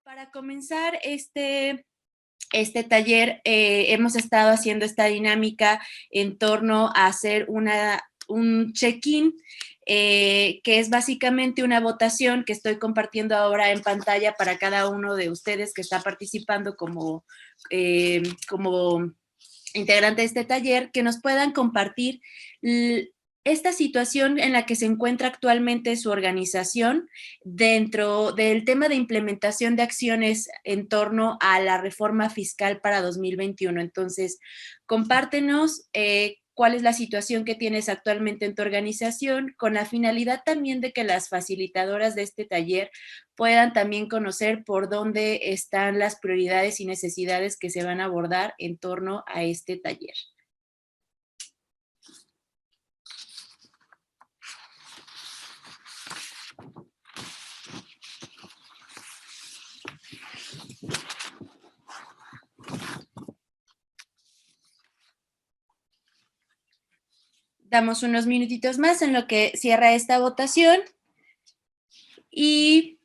Para comenzar este taller, hemos estado haciendo esta dinámica en torno a hacer un check-in, que es básicamente una votación que estoy compartiendo ahora en pantalla para cada uno de ustedes que está participando como integrante de este taller, que nos puedan compartir esta situación en la que se encuentra actualmente su organización dentro del tema de implementación de acciones en torno a la reforma fiscal para 2021. Entonces, compártenos cuál es la situación que tienes actualmente en tu organización, con la finalidad también de que las facilitadoras de este taller puedan también conocer por dónde están las prioridades y necesidades que se van a abordar en torno a este taller. Damos unos minutitos más en lo que cierra esta votación y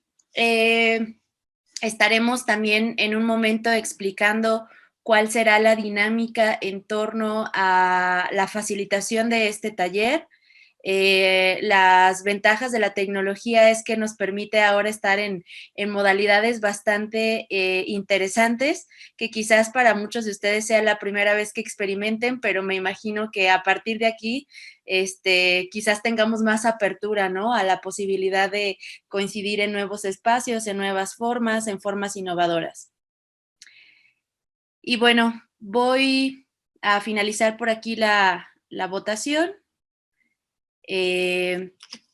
estaremos también en un momento explicando cuál será la dinámica en torno a la facilitación de este taller. Las ventajas de la tecnología es que nos permite ahora estar en modalidades bastante interesantes, que quizás para muchos de ustedes sea la primera vez que experimenten, pero me imagino que a partir de aquí quizás tengamos más apertura, ¿no?, a la posibilidad de coincidir en nuevos espacios, en nuevas formas, en formas innovadoras. Y bueno, voy a finalizar por aquí la votación.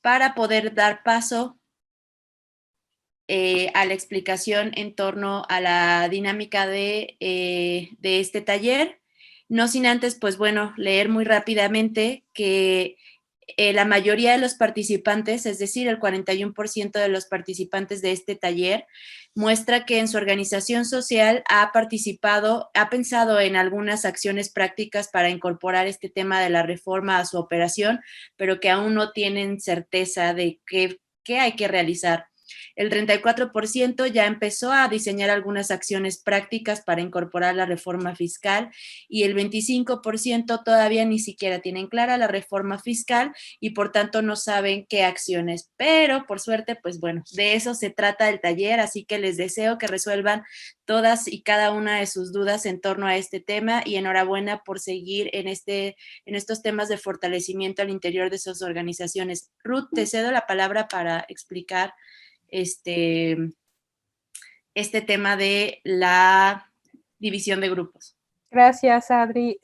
Para poder dar paso a la explicación en torno a la dinámica de este taller, no sin antes, pues bueno, leer muy rápidamente que la mayoría de los participantes, es decir, el 41% de los participantes de este taller, muestra que en su organización social ha participado, ha pensado en algunas acciones prácticas para incorporar este tema de la reforma a su operación, pero que aún no tienen certeza de qué hay que realizar. El 34% ya empezó a diseñar algunas acciones prácticas para incorporar la reforma fiscal y el 25% todavía ni siquiera tienen clara la reforma fiscal y por tanto no saben qué acciones. Pero por suerte, pues bueno, de eso se trata el taller, así que les deseo que resuelvan todas y cada una de sus dudas en torno a este tema y enhorabuena por seguir en estos temas de fortalecimiento al interior de sus organizaciones. Ruth, te cedo la palabra para explicar este tema de la división de grupos. Gracias, Adri.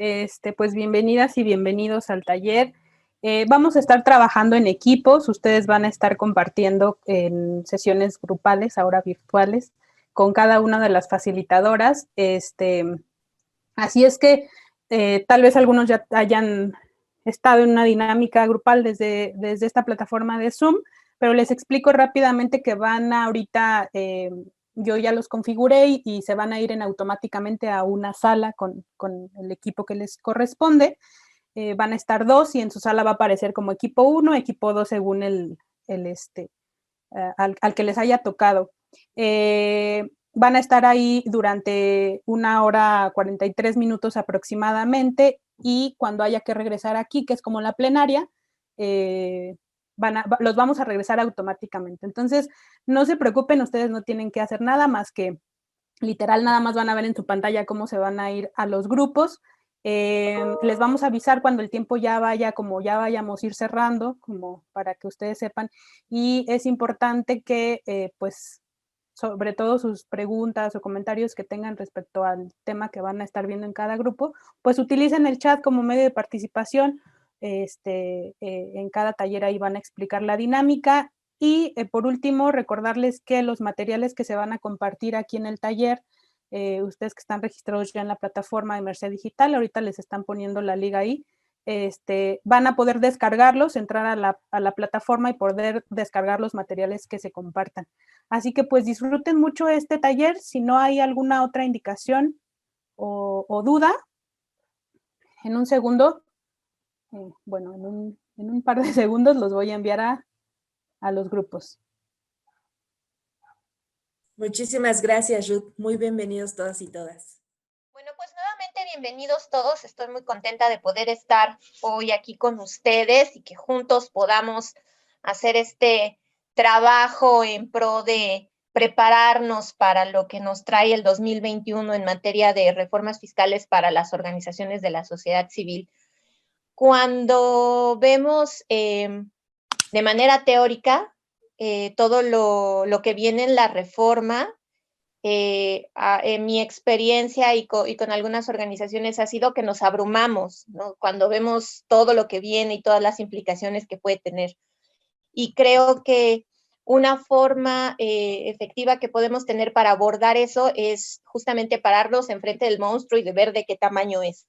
Pues bienvenidas y bienvenidos al taller. Vamos a estar trabajando en equipos. Ustedes van a estar compartiendo en sesiones grupales, ahora virtuales, con cada una de las facilitadoras. Así es que tal vez algunos ya hayan estado en una dinámica grupal desde esta plataforma de Zoom, pero les explico rápidamente que van ahorita, yo ya los configuré y se van a ir automáticamente a una sala con el equipo que les corresponde. Van a estar dos y en su sala va a aparecer como equipo 1, equipo 2 según al que les haya tocado. Van a estar ahí durante 1 hora 43 minutos aproximadamente y cuando haya que regresar aquí, que es como la plenaria, los vamos a regresar automáticamente. Entonces, no se preocupen, ustedes no tienen que hacer nada más que literal nada más van a ver en su pantalla cómo se van a ir a los grupos. Les vamos a avisar cuando el tiempo ya vayamos a ir cerrando, como para que ustedes sepan, y es importante que pues sobre todo sus preguntas o comentarios que tengan respecto al tema que van a estar viendo en cada grupo, pues utilicen el chat como medio de participación. En cada taller ahí van a explicar la dinámica y por último recordarles que los materiales que se van a compartir aquí en el taller, ustedes que están registrados ya en la plataforma de Merced Digital, ahorita les están poniendo la liga ahí, van a poder descargarlos, entrar a la plataforma y poder descargar los materiales que se compartan. Así que pues disfruten mucho este taller. Si no hay alguna otra indicación o duda, en un segundo, bueno, en un par de segundos los voy a enviar a los grupos. Muchísimas gracias, Ruth. Muy bienvenidos todas y todas. Bueno, pues nuevamente bienvenidos todos. Estoy muy contenta de poder estar hoy aquí con ustedes y que juntos podamos hacer este trabajo en pro de prepararnos para lo que nos trae el 2021 en materia de reformas fiscales para las organizaciones de la sociedad civil. Cuando vemos de manera teórica todo lo que viene en la reforma, en mi experiencia y con algunas organizaciones ha sido que nos abrumamos, ¿no? Cuando vemos todo lo que viene y todas las implicaciones que puede tener. Y creo que una forma efectiva que podemos tener para abordar eso es justamente pararnos enfrente del monstruo y de ver de qué tamaño es.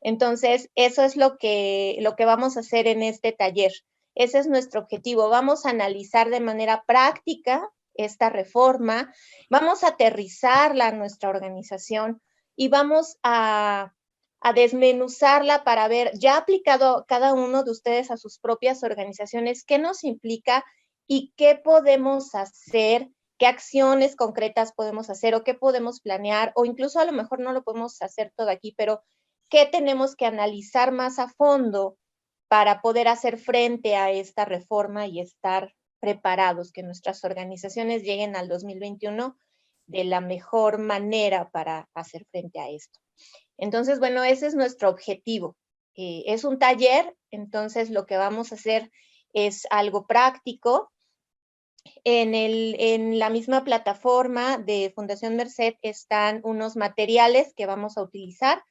Entonces, eso es lo que vamos a hacer en este taller. Ese es nuestro objetivo. Vamos a analizar de manera práctica esta reforma, vamos a aterrizarla a nuestra organización y vamos a desmenuzarla para ver, ya aplicado cada uno de ustedes a sus propias organizaciones, qué nos implica y qué podemos hacer, qué acciones concretas podemos hacer o qué podemos planear, o incluso a lo mejor no lo podemos hacer todo aquí, pero qué tenemos que analizar más a fondo para poder hacer frente a esta reforma y estar preparados, que nuestras organizaciones lleguen al 2021 de la mejor manera para hacer frente a esto. Entonces, bueno, ese es nuestro objetivo. Es un taller, entonces lo que vamos a hacer es algo práctico. En la misma plataforma de Fundación Merced están unos materiales que vamos a utilizar.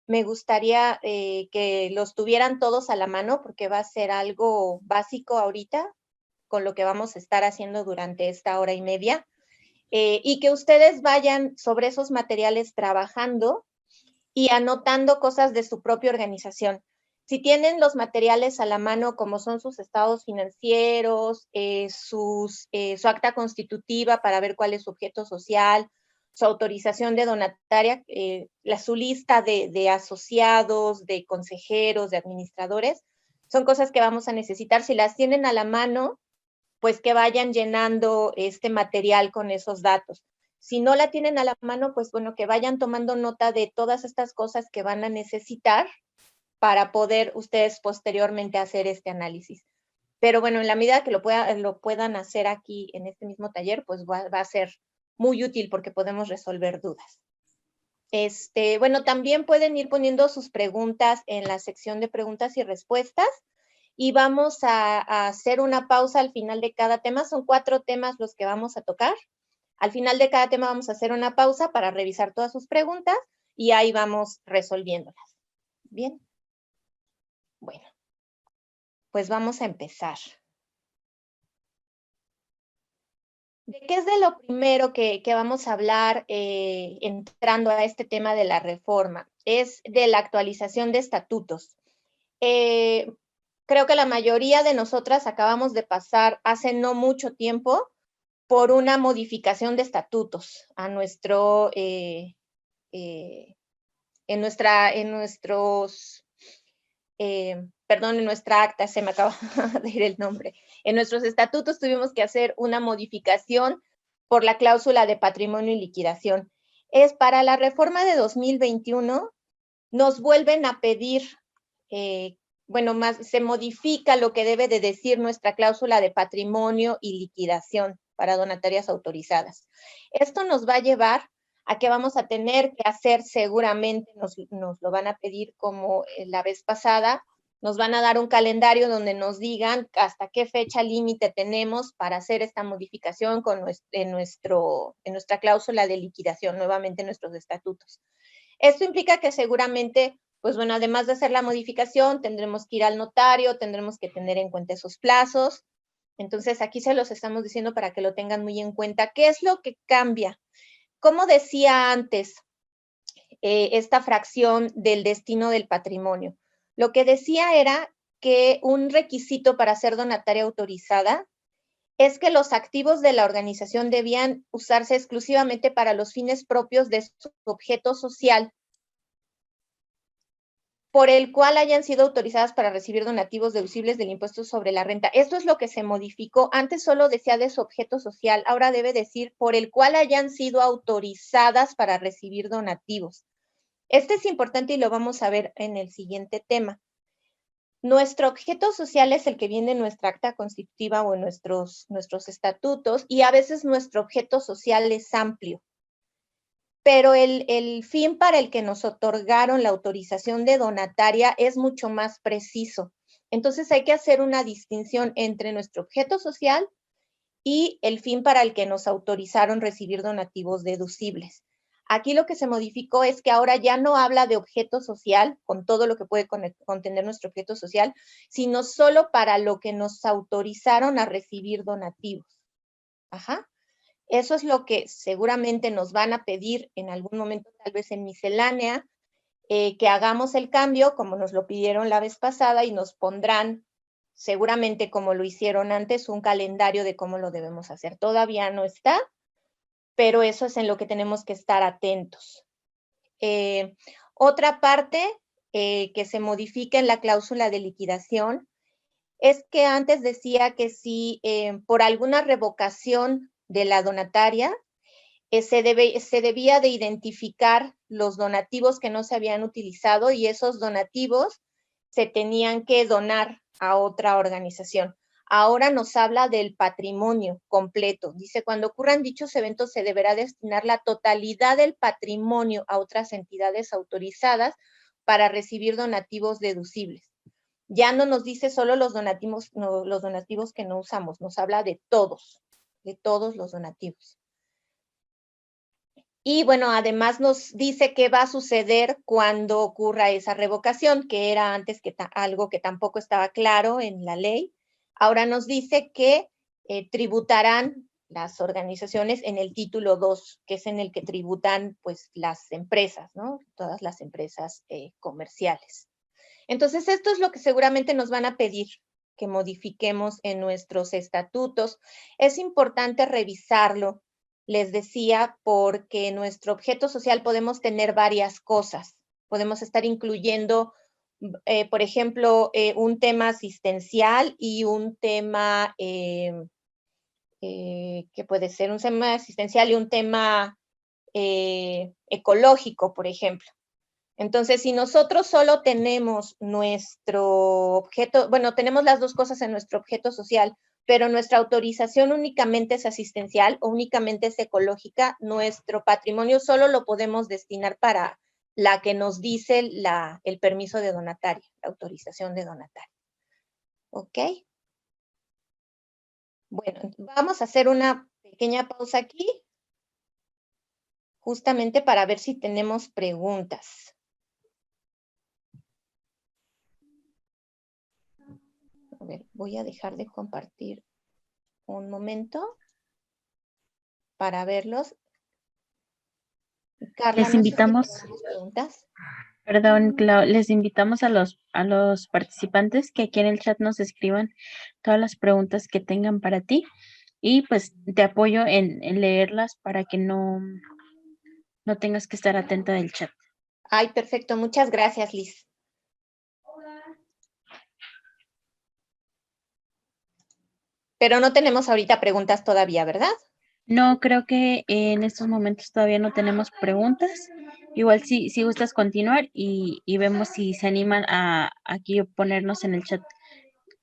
Me gustaría que los tuvieran todos a la mano porque va a ser algo básico ahorita con lo que vamos a estar haciendo durante esta hora y media, y que ustedes vayan sobre esos materiales trabajando y anotando cosas de su propia organización. Si tienen los materiales a la mano, como son sus estados financieros, su acta constitutiva para ver cuál es su objeto social, su autorización de donataria, su lista de asociados, de consejeros, de administradores, son cosas que vamos a necesitar. Si las tienen a la mano, pues que vayan llenando este material con esos datos. Si no la tienen a la mano, pues bueno, que vayan tomando nota de todas estas cosas que van a necesitar para poder ustedes posteriormente hacer este análisis. Pero bueno, en la medida que lo puedan hacer aquí en este mismo taller, pues va a ser muy útil porque podemos resolver dudas. Bueno, también pueden ir poniendo sus preguntas en la sección de preguntas y respuestas. Y vamos a hacer una pausa al final de cada tema. Son 4 temas los que vamos a tocar. Al final de cada tema vamos a hacer una pausa para revisar todas sus preguntas y ahí vamos resolviéndolas. ¿Bien? Bueno, pues vamos a empezar. ¿De qué es de lo primero que vamos a hablar entrando a este tema de la reforma? Es de la actualización de estatutos. Creo que la mayoría de nosotras acabamos de pasar hace no mucho tiempo por una modificación de estatutos a nuestro, en nuestra acta, se me acaba de ir el nombre. En nuestros estatutos tuvimos que hacer una modificación por la cláusula de patrimonio y liquidación. Es para la reforma de 2021, nos vuelven a pedir, se modifica lo que debe de decir nuestra cláusula de patrimonio y liquidación para donatarias autorizadas. Esto nos va a llevar a que vamos a tener que hacer, seguramente nos lo van a pedir como la vez pasada, nos van a dar un calendario donde nos digan hasta qué fecha límite tenemos para hacer esta modificación en nuestra cláusula de liquidación, nuevamente en nuestros estatutos. Esto implica que seguramente, pues bueno, además de hacer la modificación, tendremos que ir al notario, tendremos que tener en cuenta esos plazos. Entonces, aquí se los estamos diciendo para que lo tengan muy en cuenta. ¿Qué es lo que cambia? Como decía antes, esta fracción del destino del patrimonio. Lo que decía era que un requisito para ser donataria autorizada es que los activos de la organización debían usarse exclusivamente para los fines propios de su objeto social. por el cual hayan sido autorizadas para recibir donativos deducibles del impuesto sobre la renta. Esto es lo que se modificó. Antes solo decía de su objeto social, ahora debe decir por el cual hayan sido autorizadas para recibir donativos. Este es importante y lo vamos a ver en el siguiente tema. Nuestro objeto social es el que viene en nuestra acta constitutiva o en nuestros estatutos, y a veces nuestro objeto social es amplio. Pero el fin para el que nos otorgaron la autorización de donataria es mucho más preciso. Entonces hay que hacer una distinción entre nuestro objeto social y el fin para el que nos autorizaron recibir donativos deducibles. Aquí lo que se modificó es que ahora ya no habla de objeto social, con todo lo que puede contener nuestro objeto social, sino solo para lo que nos autorizaron a recibir donativos. Ajá. Eso es lo que seguramente nos van a pedir en algún momento, tal vez en miscelánea, que hagamos el cambio, como nos lo pidieron la vez pasada, y nos pondrán, seguramente como lo hicieron antes, un calendario de cómo lo debemos hacer. Todavía no está, pero eso es en lo que tenemos que estar atentos. Otra parte que se modifica en la cláusula de liquidación es que antes decía que si por alguna revocación de la donataria se debía de identificar los donativos que no se habían utilizado, y esos donativos se tenían que donar a otra organización. Ahora nos habla del patrimonio completo. Dice, cuando ocurran dichos eventos se deberá destinar la totalidad del patrimonio a otras entidades autorizadas para recibir donativos deducibles. Ya no nos dice solo los donativos que no usamos, nos habla de todos los donativos. Y bueno, además nos dice qué va a suceder cuando ocurra esa revocación, que era antes algo que tampoco estaba claro en la ley. Ahora nos dice que tributarán las organizaciones en el título 2, que es en el que tributan pues las empresas, ¿no? Todas las empresas comerciales. Entonces, esto es lo que seguramente nos van a pedir que modifiquemos en nuestros estatutos. Es importante revisarlo, les decía, porque en nuestro objeto social podemos tener varias cosas. Podemos estar incluyendo, por ejemplo, un tema asistencial y un tema, que puede ser un tema asistencial y un tema ecológico, por ejemplo. Entonces, si nosotros solo tenemos nuestro objeto, bueno, tenemos las dos cosas en nuestro objeto social, pero nuestra autorización únicamente es asistencial o únicamente es ecológica, nuestro patrimonio solo lo podemos destinar para la que nos dice el permiso de donataria, la autorización de donataria. ¿Ok? Bueno, vamos a hacer una pequeña pausa aquí, justamente para ver si tenemos preguntas. A ver, voy a dejar de compartir un momento para verlos. Carla, Les invitamos, preguntas. perdón, Clau, les invitamos a los participantes que aquí en el chat nos escriban todas las preguntas que tengan para ti, y pues te apoyo en leerlas para que no tengas que estar atenta del chat. Ay, perfecto. Muchas gracias, Liz. Pero no tenemos ahorita preguntas todavía, ¿verdad? No, creo que en estos momentos todavía no tenemos preguntas. Igual si gustas continuar y vemos si se animan a aquí ponernos en el chat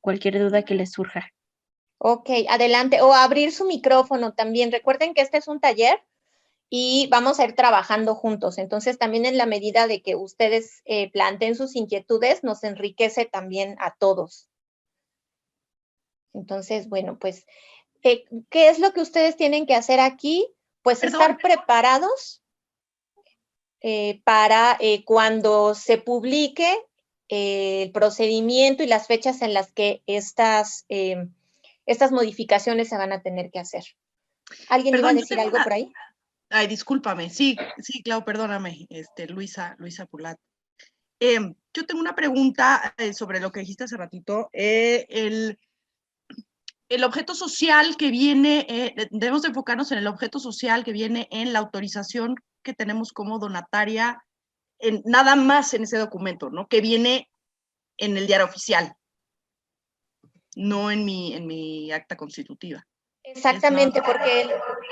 cualquier duda que les surja. Ok, adelante. O abrir su micrófono también. Recuerden que este es un taller y vamos a ir trabajando juntos. Entonces, también en la medida de que ustedes planteen sus inquietudes, nos enriquece también a todos. Entonces, bueno, pues, ¿qué es lo que ustedes tienen que hacer aquí? Pues estar preparados para cuando se publique el procedimiento y las fechas en las que estas modificaciones se van a tener que hacer. ¿Alguien iba a decir algo por ahí? Ay, discúlpame. Sí, Clau, perdóname, Luisa Pulat. Yo tengo una pregunta sobre lo que dijiste hace ratito. El objeto social que viene, debemos enfocarnos en el objeto social que viene en la autorización que tenemos como donataria nada más en ese documento, ¿no? Que viene en el diario oficial, no en mi acta constitutiva. Exactamente, porque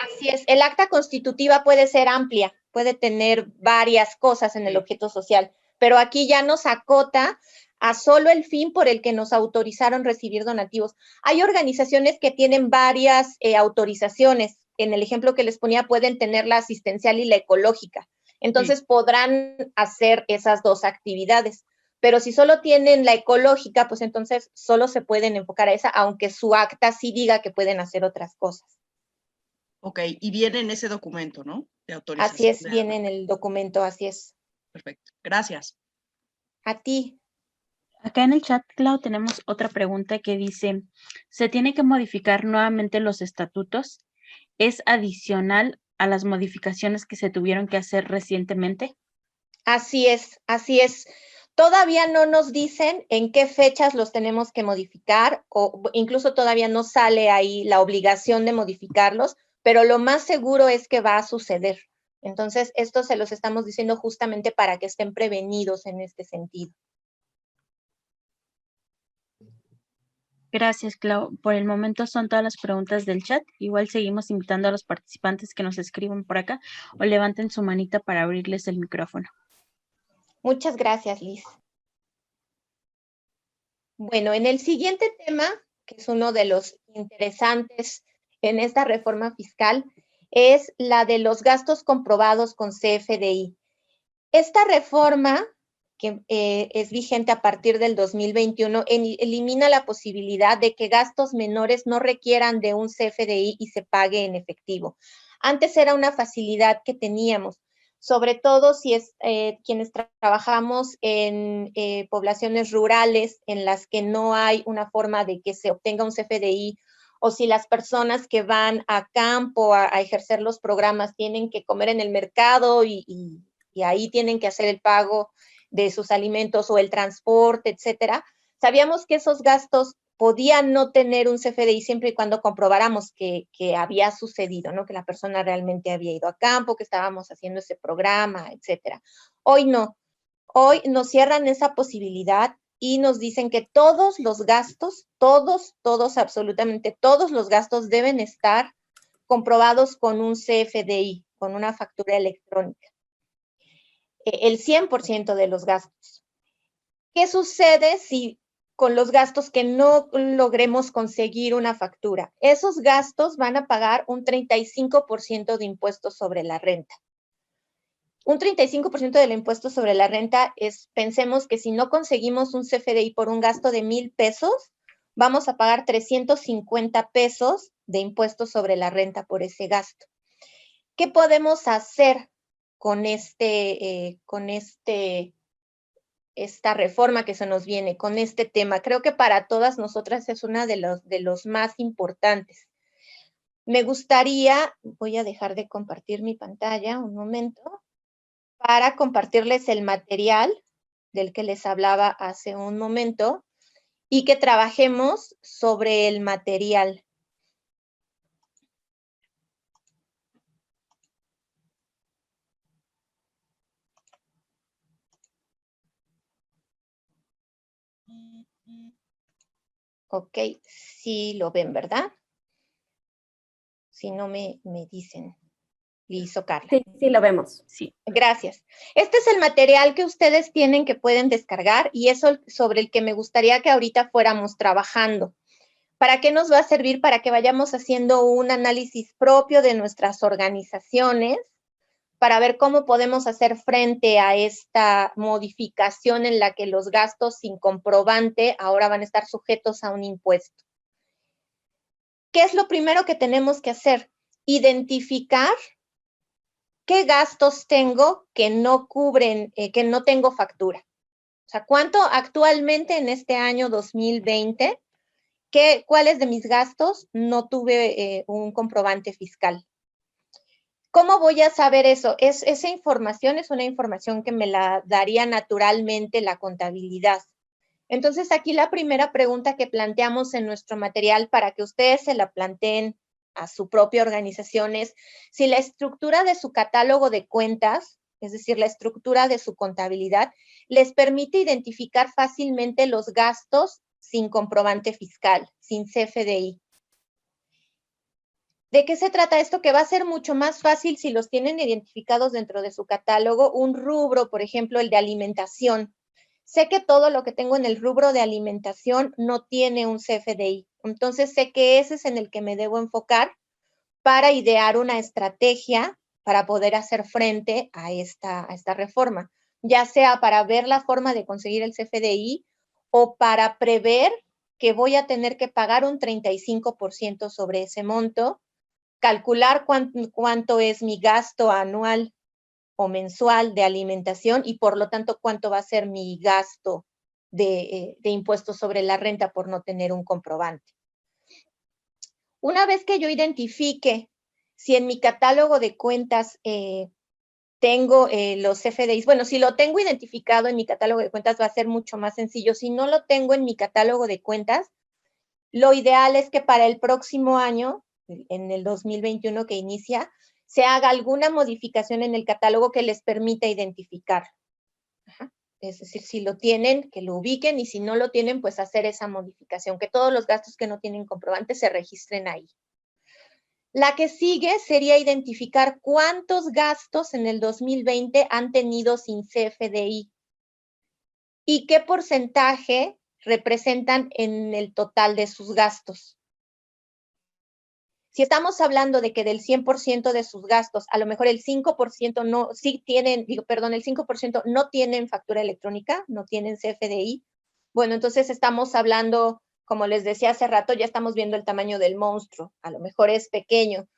así es, el acta constitutiva puede ser amplia, puede tener varias cosas en el objeto social, pero aquí ya nos acota a solo el fin por el que nos autorizaron recibir donativos. Hay organizaciones que tienen varias autorizaciones. En el ejemplo que les ponía, pueden tener la asistencial y la ecológica. Entonces podrán hacer esas dos actividades. Pero si solo tienen la ecológica, pues entonces solo se pueden enfocar a esa, aunque su acta sí diga que pueden hacer otras cosas. Ok, y viene en ese documento, ¿no? De autorización. Así es, viene en el documento, así es. Perfecto, gracias. A ti. Acá en el chat, Clau, tenemos otra pregunta que dice, ¿se tiene que modificar nuevamente los estatutos? ¿Es adicional a las modificaciones que se tuvieron que hacer recientemente? Así es, así es. Todavía no nos dicen en qué fechas los tenemos que modificar, o incluso todavía no sale ahí la obligación de modificarlos, pero lo más seguro es que va a suceder. Entonces, esto se los estamos diciendo justamente para que estén prevenidos en este sentido. Gracias, Clau. Por el momento son todas las preguntas del chat. Igual seguimos invitando a los participantes que nos escriban por acá o levanten su manita para abrirles el micrófono. Muchas gracias, Liz. Bueno, en el siguiente tema, que es uno de los interesantes en esta reforma fiscal, es la de los gastos comprobados con CFDI. Esta reforma, que es vigente a partir del 2021, elimina la posibilidad de que gastos menores no requieran de un CFDI y se pague en efectivo. Antes era una facilidad que teníamos, sobre todo si es quienes trabajamos en poblaciones rurales en las que no hay una forma de que se obtenga un CFDI, o si las personas que van a campo a ejercer los programas tienen que comer en el mercado y ahí tienen que hacer el pago de sus alimentos o el transporte, etcétera. Sabíamos que esos gastos podían no tener un CFDI siempre y cuando comprobáramos que había sucedido, ¿no? Que la persona realmente había ido a campo, que estábamos haciendo ese programa, etcétera. Hoy no. Hoy nos cierran esa posibilidad y nos dicen que todos los gastos, todos, absolutamente todos los gastos deben estar comprobados con un CFDI, con una factura electrónica. El 100% de los gastos. ¿Qué sucede si con los gastos que no logremos conseguir una factura? Esos gastos van a pagar un 35% de impuestos sobre la renta. Un 35% del impuesto sobre la renta es, pensemos que si no conseguimos un CFDI por un gasto de 1,000 pesos, vamos a pagar 350 pesos de impuestos sobre la renta por ese gasto. ¿Qué podemos hacer con esta reforma que se nos viene, con este tema? Creo que para todas nosotras es una de los más importantes. Me gustaría, voy a dejar de compartir mi pantalla un momento, para compartirles el material del que les hablaba hace un momento y que trabajemos sobre el material. Ok, sí lo ven, ¿verdad? Si no me dicen. Listo, Carla. Sí, lo vemos. Sí. Gracias. Este es el material que ustedes tienen, que pueden descargar, y eso sobre el que me gustaría que ahorita fuéramos trabajando. ¿Para qué nos va a servir? Para que vayamos haciendo un análisis propio de nuestras organizaciones, para ver cómo podemos hacer frente a esta modificación en la que los gastos sin comprobante ahora van a estar sujetos a un impuesto. ¿Qué es lo primero que tenemos que hacer? Identificar qué gastos tengo que no cubren, que no tengo factura. O sea, ¿cuánto actualmente en este año 2020, cuáles de mis gastos no tuve un comprobante fiscal? ¿Cómo voy a saber eso? Esa información es una información que me la daría naturalmente la contabilidad. Entonces, aquí la primera pregunta que planteamos en nuestro material, para que ustedes se la planteen a su propia organización, es si la estructura de su catálogo de cuentas es decir, la estructura de su contabilidad, les permite identificar fácilmente los gastos sin comprobante fiscal, sin CFDI. ¿De qué se trata esto? Que va a ser mucho más fácil si los tienen identificados dentro de su catálogo, un rubro, por ejemplo, el de alimentación. Sé que todo lo que tengo en el rubro de alimentación no tiene un CFDI, entonces sé que ese es en el que me debo enfocar para idear una estrategia para poder hacer frente a esta reforma, ya sea para ver la forma de conseguir el CFDI o para prever que voy a tener que pagar un 35% sobre ese monto, calcular cuánto es mi gasto anual o mensual de alimentación y por lo tanto cuánto va a ser mi gasto de impuestos sobre la renta por no tener un comprobante. Una vez que yo identifique si en mi catálogo de cuentas tengo los CFDIs, bueno, si lo tengo identificado en mi catálogo de cuentas va a ser mucho más sencillo. Si no lo tengo en mi catálogo de cuentas, lo ideal es que para el próximo año, en el 2021 que inicia, se haga alguna modificación en el catálogo que les permita identificar. Es decir, si lo tienen, que lo ubiquen, y si no lo tienen, pues hacer esa modificación, que todos los gastos que no tienen comprobante se registren ahí. La que sigue sería identificar cuántos gastos en el 2020 han tenido sin CFDI y qué porcentaje representan en el total de sus gastos. Si estamos hablando de que del 100% de sus gastos, a lo mejor el 5% no, sí tienen, el 5% no tienen factura electrónica, no tienen CFDI, bueno, entonces estamos hablando, como les decía hace rato, ya estamos viendo el tamaño del monstruo, a lo mejor es pequeño,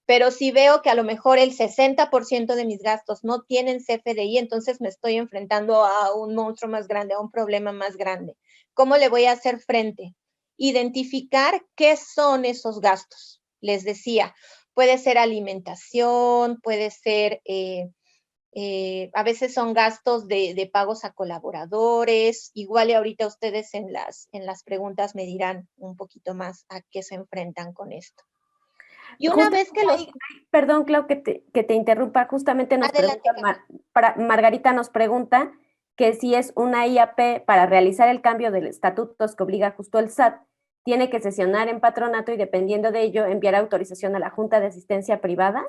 pero si veo que a lo mejor el 60% de mis gastos no tienen CFDI, entonces me estoy enfrentando a un monstruo más grande, a un problema más grande. ¿Cómo le voy a hacer frente? Identificar qué son esos gastos. Les decía, puede ser alimentación, puede ser, a veces son gastos de pagos a colaboradores, igual y ahorita ustedes en las preguntas me dirán un poquito más a qué se enfrentan con esto. Y una vez que los... Perdón, Clau, que te interrumpa, justamente nos Adelante, pregunta, Margarita nos pregunta que si es una IAP para realizar el cambio de estatutos que obliga justo el SAT, tiene que sesionar en patronato y dependiendo de ello enviar autorización a la Junta de Asistencia Privada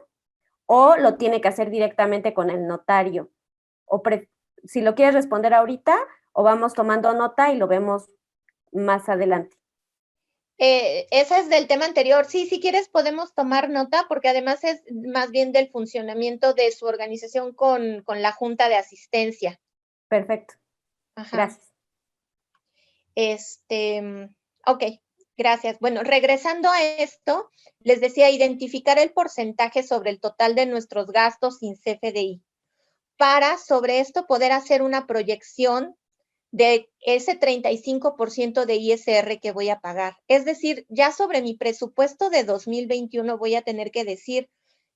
o lo tiene que hacer directamente con el notario. Si lo quieres responder ahorita o vamos tomando nota y lo vemos más adelante. Esa es del tema anterior. Sí, si quieres podemos tomar nota porque además es más bien del funcionamiento de su organización con la Junta de Asistencia. Perfecto. Ajá. Gracias. Ok, gracias. Bueno, regresando a esto, les decía identificar el porcentaje sobre el total de nuestros gastos sin CFDI para sobre esto poder hacer una proyección de ese 35% de ISR que voy a pagar. Es decir, ya sobre mi presupuesto de 2021 voy a tener que decir,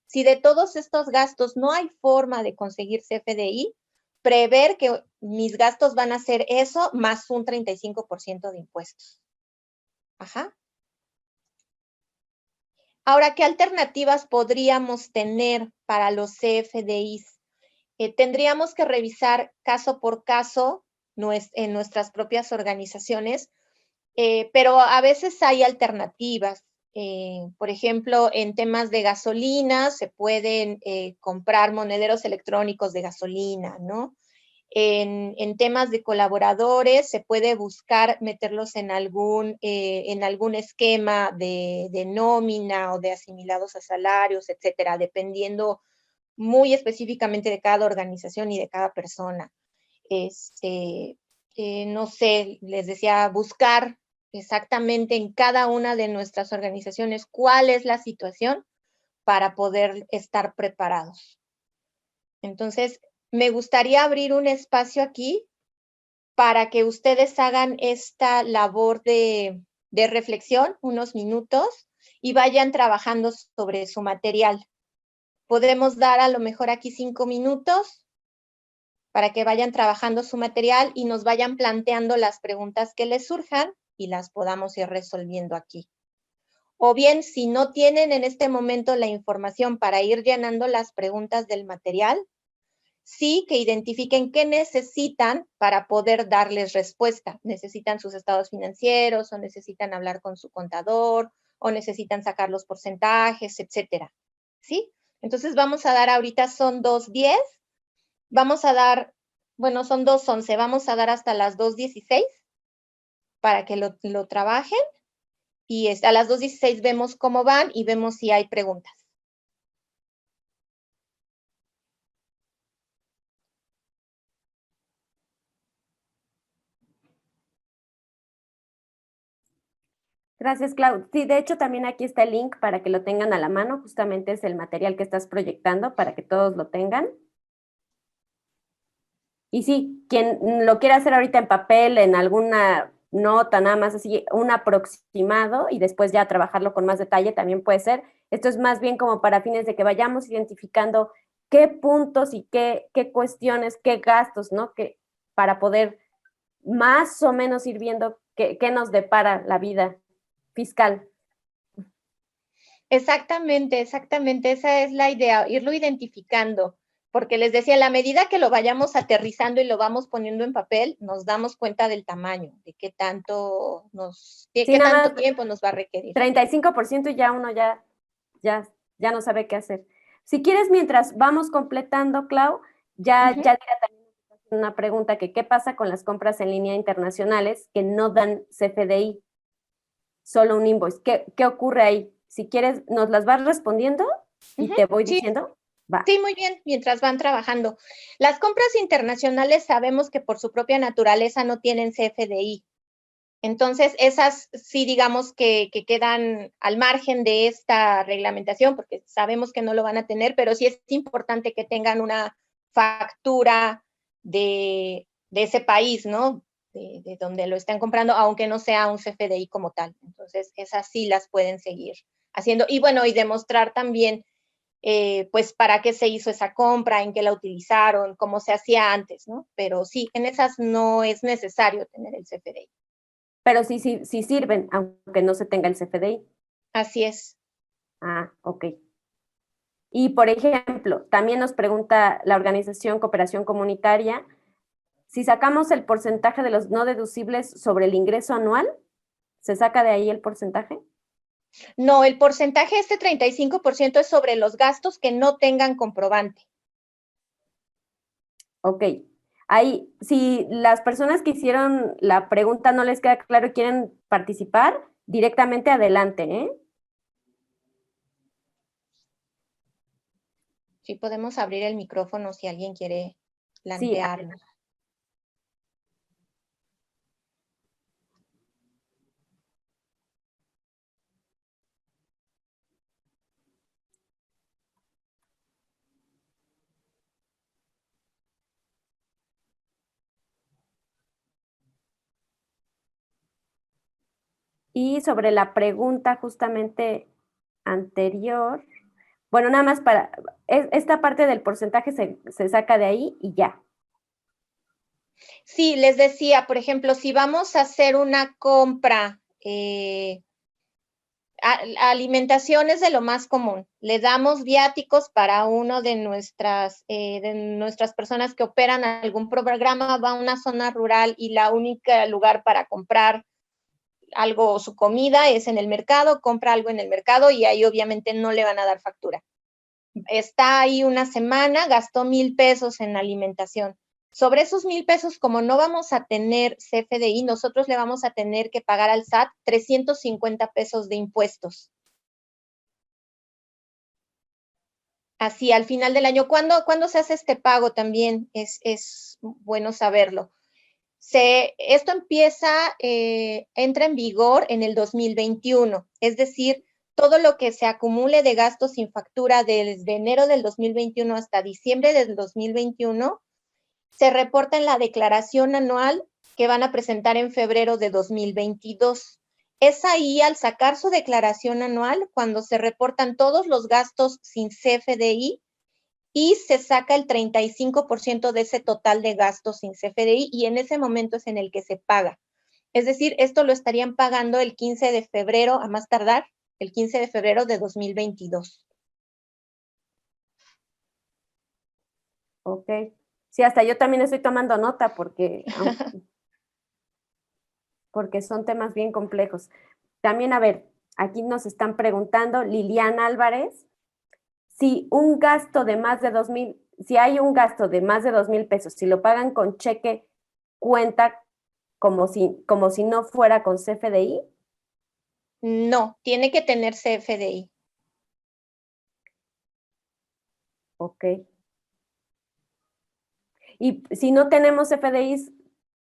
si de todos estos gastos no hay forma de conseguir CFDI, prever que mis gastos van a ser eso más un 35% de impuestos. Ajá. Ahora, ¿qué alternativas podríamos tener para los CFDIs? Tendríamos que revisar caso por caso en nuestras propias organizaciones, pero a veces hay alternativas. Por ejemplo, en temas de gasolina se pueden comprar monederos electrónicos de gasolina, ¿no? En temas de colaboradores se puede buscar meterlos en algún esquema de nómina o de asimilados a salarios, etcétera, dependiendo muy específicamente de cada organización y de cada persona. No sé, les decía, buscar exactamente en cada una de nuestras organizaciones cuál es la situación para poder estar preparados. Entonces, me gustaría abrir un espacio aquí para que ustedes hagan esta labor de reflexión, unos minutos, y vayan trabajando sobre su material. Podemos dar a lo mejor aquí 5 minutos para que vayan trabajando su material y nos vayan planteando las preguntas que les surjan y las podamos ir resolviendo aquí. O bien, si no tienen en este momento la información para ir llenando las preguntas del material, sí que identifiquen qué necesitan para poder darles respuesta. Necesitan sus estados financieros, o necesitan hablar con su contador, o necesitan sacar los porcentajes, etcétera. ¿Sí? Entonces vamos a dar ahorita, son 2:10, vamos a dar, bueno, son 2:11, vamos a dar hasta las 2:16 para que lo trabajen, y a las 2:16 vemos cómo van y vemos si hay preguntas. Gracias, Clau. Sí, de hecho también aquí está el link para que lo tengan a la mano. Justamente es el material que estás proyectando para que todos lo tengan. Y sí, quien lo quiera hacer ahorita en papel, en alguna nota, nada más así, un aproximado y después ya trabajarlo con más detalle también puede ser. Esto es más bien como para fines de que vayamos identificando qué puntos y qué cuestiones, qué gastos, ¿no? Para poder más o menos ir viendo qué nos depara la vida fiscal. Exactamente, exactamente, esa es la idea, irlo identificando, porque les decía, a la medida que lo vayamos aterrizando y lo vamos poniendo en papel, nos damos cuenta del tamaño, de qué tanto qué tanto tiempo nos va a requerir. 35% y ya uno ya no sabe qué hacer. Si quieres, mientras vamos completando, Clau, ya dirá también una pregunta que qué pasa con las compras en línea internacionales que no dan CFDI, solo un invoice. ¿Qué ocurre ahí? Si quieres, nos las vas respondiendo y te voy diciendo. Va. Sí, muy bien, mientras van trabajando. Las compras internacionales sabemos que por su propia naturaleza no tienen CFDI. Entonces, esas sí digamos que quedan al margen de esta reglamentación, porque sabemos que no lo van a tener, pero sí es importante que tengan una factura de ese país, ¿no? De donde lo están comprando, aunque no sea un CFDI como tal. Entonces, esas sí las pueden seguir haciendo. Y bueno, y demostrar también, pues, para qué se hizo esa compra, en qué la utilizaron, cómo se hacía antes, ¿no? Pero sí, en esas no es necesario tener el CFDI. Pero sí sirven, aunque no se tenga el CFDI. Así es. Ah, ok. Y, por ejemplo, también nos pregunta la organización Cooperación Comunitaria, si sacamos el porcentaje de los no deducibles sobre el ingreso anual, ¿se saca de ahí el porcentaje? No, el porcentaje, este 35% es sobre los gastos que no tengan comprobante. Ok. Ahí, si las personas que hicieron la pregunta no les queda claro y quieren participar, directamente adelante, ¿eh? Sí, podemos abrir el micrófono si alguien quiere Sí. plantearlo. Y sobre la pregunta justamente anterior, bueno, nada más esta parte del porcentaje se saca de ahí y ya. Sí, les decía, por ejemplo, si vamos a hacer una compra, alimentación es de lo más común. Le damos viáticos para uno de nuestras personas que operan algún programa, va a una zona rural y la única lugar para comprar algo, su comida es en el mercado, compra algo en el mercado y ahí obviamente no le van a dar factura. Está ahí una semana, gastó 1,000 pesos en alimentación. Sobre esos 1,000 pesos, como no vamos a tener CFDI, nosotros le vamos a tener que pagar al SAT 350 pesos de impuestos. Así, al final del año. ¿Cuándo se hace este pago también? Es bueno saberlo. Esto entra en vigor en el 2021, es decir, todo lo que se acumule de gastos sin factura desde enero del 2021 hasta diciembre del 2021 se reporta en la declaración anual que van a presentar en febrero de 2022. Es ahí, al sacar su declaración anual, cuando se reportan todos los gastos sin CFDI y se saca el 35% de ese total de gastos sin CFDI y en ese momento es en el que se paga. Es decir, esto lo estarían pagando el 15 de febrero, a más tardar, el 15 de febrero de 2022. Ok. Sí, hasta yo también estoy tomando nota porque son temas bien complejos. También, a ver, aquí nos están preguntando, Liliana Álvarez, si un gasto de más de 2,000, si hay un gasto de más de 2,000 pesos, si lo pagan con cheque, ¿cuenta como si no fuera con CFDI? No, tiene que tener CFDI. Ok. Y si no tenemos CFDIs,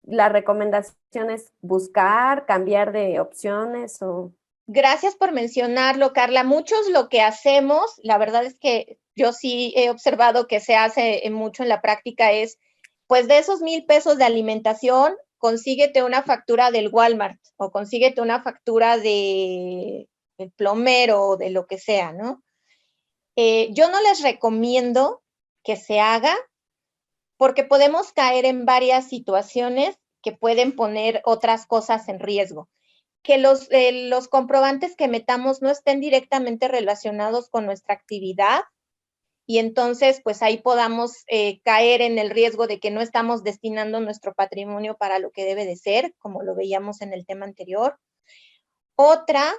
la recomendación es buscar, cambiar de opciones o... Gracias por mencionarlo, Carla. Muchos lo que hacemos, la verdad es que yo sí he observado que se hace mucho en la práctica es, pues de esos 1,000 pesos de alimentación, consíguete una factura del Walmart o consíguete una factura del plomero o de lo que sea, ¿no? Yo no les recomiendo que se haga porque podemos caer en varias situaciones que pueden poner otras cosas en riesgo. Que los comprobantes que metamos no estén directamente relacionados con nuestra actividad y entonces pues ahí podamos caer en el riesgo de que no estamos destinando nuestro patrimonio para lo que debe de ser, como lo veíamos en el tema anterior. Otra,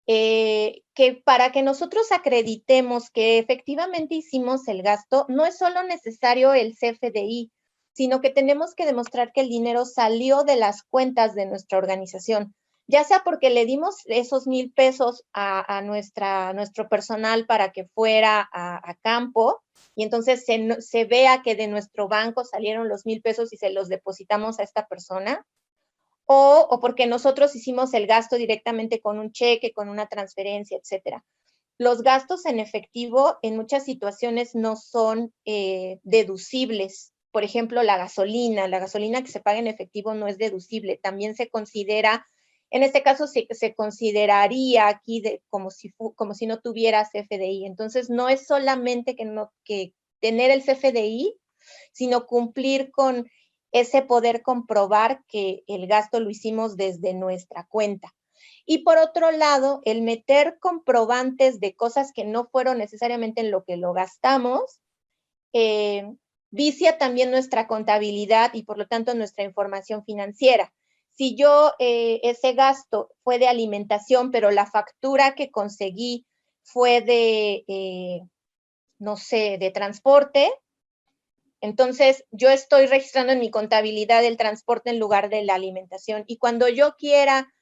que para que nosotros acreditemos que efectivamente hicimos el gasto, no es solo necesario el CFDI, sino que tenemos que demostrar que el dinero salió de las cuentas de nuestra organización, ya sea porque le dimos esos 1,000 pesos a nuestro personal para que fuera a campo, y entonces se vea que de nuestro banco salieron los 1,000 pesos y se los depositamos a esta persona, o porque nosotros hicimos el gasto directamente con un cheque, con una transferencia, etcétera. Los gastos en efectivo en muchas situaciones no son deducibles. Por ejemplo, la gasolina que se paga en efectivo no es deducible. También se considera, en este caso se consideraría aquí como si no tuviera CFDI. Entonces, no es solamente que tener el CFDI, sino cumplir con ese poder comprobar que el gasto lo hicimos desde nuestra cuenta. Y por otro lado, el meter comprobantes de cosas que no fueron necesariamente en lo que lo gastamos, vicia también nuestra contabilidad y por lo tanto nuestra información financiera. Si yo ese gasto fue de alimentación, pero la factura que conseguí fue de, no sé, de transporte, entonces, yo estoy registrando en mi contabilidad el transporte en lugar de la alimentación. Y cuando yo quiera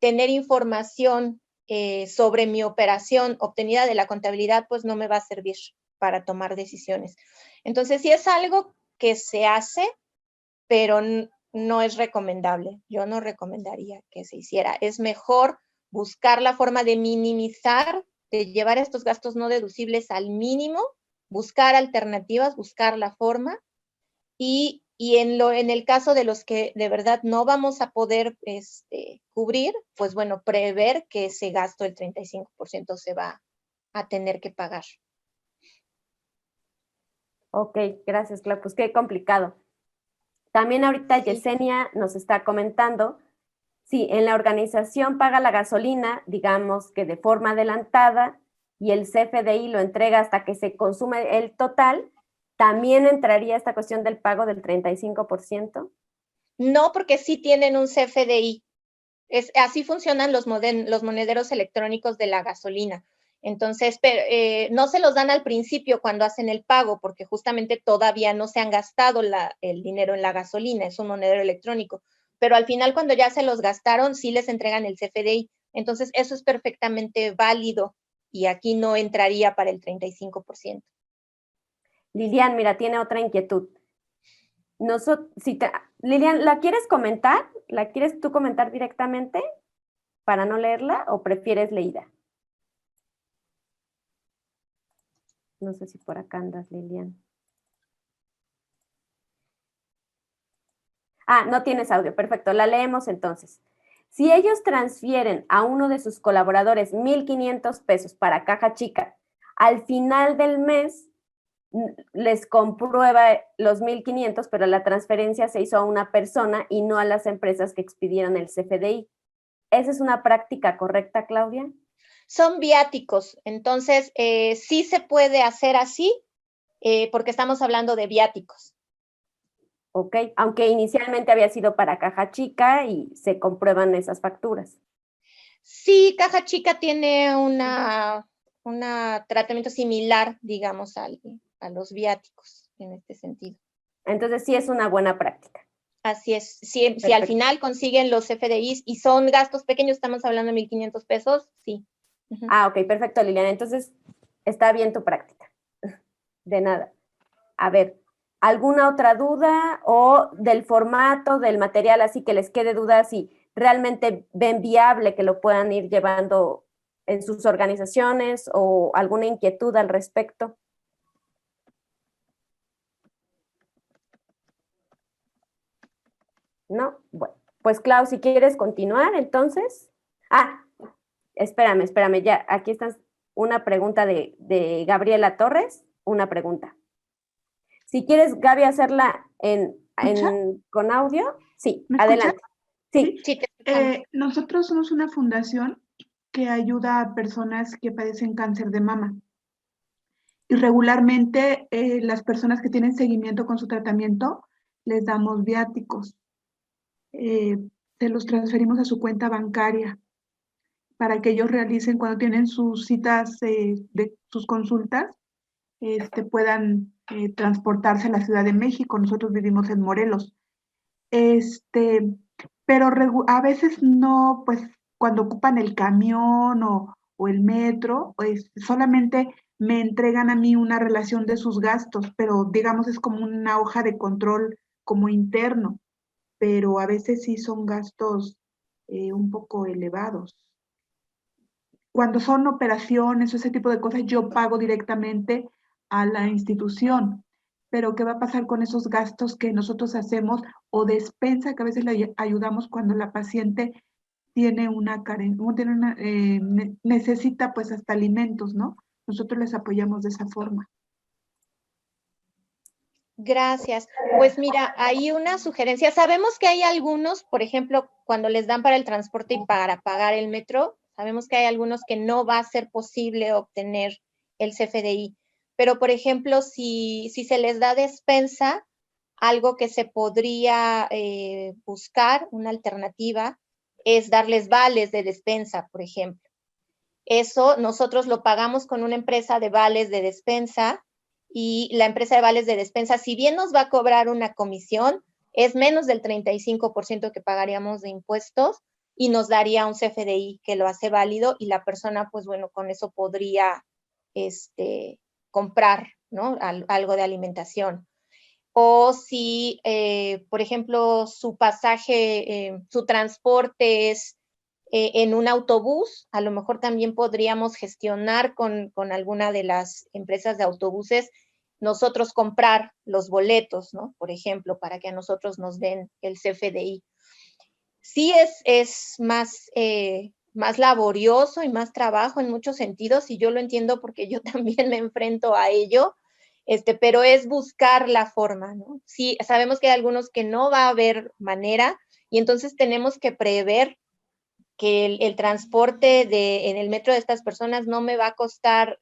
tener información sobre mi operación obtenida de la contabilidad, pues no me va a servir para tomar decisiones. Entonces, sí es algo que se hace, pero no es recomendable. Yo no recomendaría que se hiciera. Es mejor buscar la forma de minimizar, de llevar estos gastos no deducibles al mínimo, buscar alternativas, buscar la forma y en el caso de los que de verdad no vamos a poder cubrir, pues bueno, prever que ese gasto del 35% se va a tener que pagar. Ok, gracias, Clau. Pues qué complicado. También ahorita Sí. Yesenia nos está comentando, si en la organización paga la gasolina, digamos que de forma adelantada, y el CFDI lo entrega hasta que se consume el total, ¿también entraría esta cuestión del pago del 35%? No, porque sí tienen un CFDI. Así funcionan los monederos electrónicos de la gasolina. Entonces, no se los dan al principio cuando hacen el pago, porque justamente todavía no se han gastado el dinero en la gasolina, es un monedero electrónico. Pero al final, cuando ya se los gastaron, sí les entregan el CFDI. Entonces, eso es perfectamente válido y aquí no entraría para el 35%. Lilian, mira, tiene otra inquietud. Lilian, ¿la quieres comentar? ¿La quieres tú comentar directamente para no leerla o prefieres leída? No sé si por acá andas, Lilian. Ah, no tienes audio, perfecto, la leemos entonces. Si ellos transfieren a uno de sus colaboradores 1,500 pesos para caja chica, al final del mes les comprueba los 1,500, pero la transferencia se hizo a una persona y no a las empresas que expidieron el CFDI. ¿Esa es una práctica correcta, Claudia? Son viáticos, entonces sí se puede hacer así porque estamos hablando de viáticos. ¿ok? Aunque inicialmente había sido para caja chica y se comprueban esas facturas. Sí, caja chica tiene un tratamiento similar, digamos, a los viáticos en este sentido. Entonces sí es una buena práctica. Así es. Si al final consiguen los FDIs y son gastos pequeños, estamos hablando de 1,500 pesos, sí. Ah, ok, perfecto, Liliana. Entonces está bien tu práctica. De nada. A ver, ¿alguna otra duda o del formato, del material, así que les quede duda si realmente ven viable que lo puedan ir llevando en sus organizaciones o alguna inquietud al respecto? ¿No? Bueno, pues Clau, si quieres continuar, entonces. Ah, espérame, ya, aquí está una pregunta de Gabriela Torres, una pregunta. Si quieres, Gaby, hacerla con audio, sí, ¿Me adelante. Sí. Sí, te escuchamos. Nosotros somos una fundación que ayuda a personas que padecen cáncer de mama. Y regularmente las personas que tienen seguimiento con su tratamiento les damos viáticos. Se los transferimos a su cuenta bancaria para que ellos realicen cuando tienen sus citas de sus consultas, puedan transportarse a la Ciudad de México. Nosotros vivimos en Morelos. Pero a veces no, pues cuando ocupan el camión o el metro, pues solamente me entregan a mí una relación de sus gastos, pero digamos es como una hoja de control como interno, pero a veces sí son gastos un poco elevados. Cuando son operaciones o ese tipo de cosas, yo pago directamente a la institución. Pero ¿qué va a pasar con esos gastos que nosotros hacemos o despensa que a veces le ayudamos cuando la paciente tiene una carencia, necesita pues hasta alimentos, ¿no? Nosotros les apoyamos de esa forma. Gracias. Pues mira, hay una sugerencia. Sabemos que hay algunos, por ejemplo, cuando les dan para el transporte y para pagar el metro, sabemos que hay algunos que no va a ser posible obtener el CFDI. Pero, por ejemplo, si se les da despensa, algo que se podría buscar, una alternativa, es darles vales de despensa, por ejemplo. Eso nosotros lo pagamos con una empresa de vales de despensa y la empresa de vales de despensa, si bien nos va a cobrar una comisión, es menos del 35% que pagaríamos de impuestos y nos daría un CFDI que lo hace válido y la persona, pues bueno, con eso podría comprar, ¿no? Algo de alimentación. O si, por ejemplo, su pasaje, su transporte es en un autobús, a lo mejor también podríamos gestionar con alguna de las empresas de autobuses, nosotros comprar los boletos, ¿no? Por ejemplo, para que a nosotros nos den el CFDI. Sí es más laborioso y más trabajo en muchos sentidos, y yo lo entiendo porque yo también me enfrento a ello, pero es buscar la forma, ¿no? Sí, sabemos que hay algunos que no va a haber manera, y entonces tenemos que prever que el transporte en el metro de estas personas no me va a costar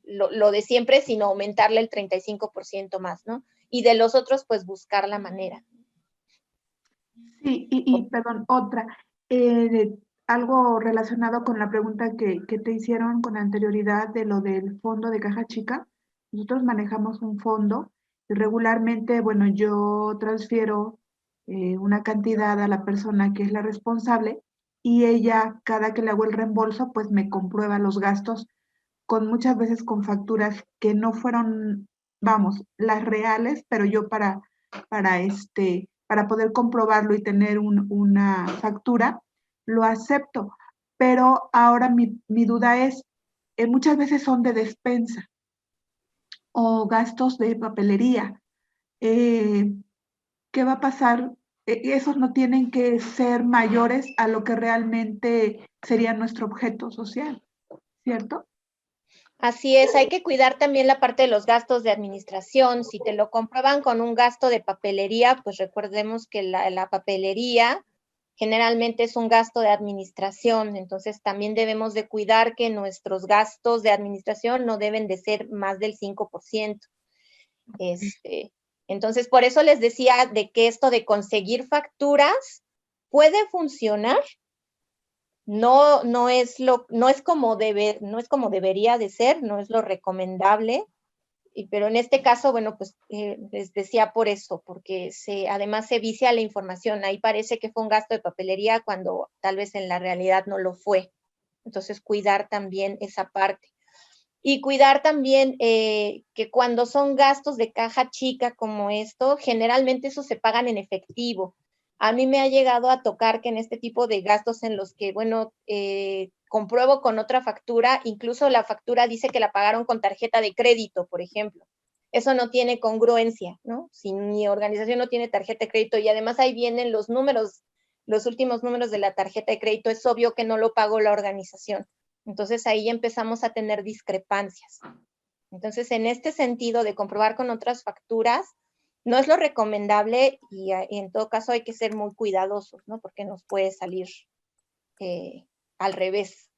lo de siempre, sino aumentarle el 35% más, ¿no? Y de los otros, pues buscar la manera. Sí, perdón, otra. Algo relacionado con la pregunta que te hicieron con anterioridad de lo del fondo de caja chica. Nosotros manejamos un fondo y regularmente, bueno, yo transfiero una cantidad a la persona que es la responsable y ella, cada que le hago el reembolso, pues me comprueba los gastos con muchas veces con facturas que no fueron, vamos, las reales, pero yo para poder comprobarlo y tener una factura, lo acepto. Pero ahora mi duda es, muchas veces son de despensa o gastos de papelería. ¿Qué va a pasar? Esos no tienen que ser mayores a lo que realmente sería nuestro objeto social, ¿cierto? Así es, hay que cuidar también la parte de los gastos de administración. Si te lo comprueban con un gasto de papelería, pues recordemos que la papelería generalmente es un gasto de administración, entonces también debemos de cuidar que nuestros gastos de administración no deben de ser más del 5%. Entonces, por eso les decía de que esto de conseguir facturas puede funcionar. No es como debería de ser, no es lo recomendable, pero en este caso, bueno, pues les decía por eso, porque además se vicia la información. Ahí parece que fue un gasto de papelería cuando tal vez en la realidad no lo fue. Entonces, cuidar también esa parte. Y cuidar también que cuando son gastos de caja chica como esto, generalmente esos se pagan en efectivo. A mí me ha llegado a tocar que en este tipo de gastos en los que, bueno, compruebo con otra factura, incluso la factura dice que la pagaron con tarjeta de crédito, por ejemplo. Eso no tiene congruencia, ¿no? Si mi organización no tiene tarjeta de crédito y además ahí vienen los números, los últimos números de la tarjeta de crédito, es obvio que no lo pagó la organización. Entonces ahí empezamos a tener discrepancias. Entonces, en este sentido de comprobar con otras facturas, no es lo recomendable y en todo caso hay que ser muy cuidadosos, ¿no? Porque nos puede salir al revés.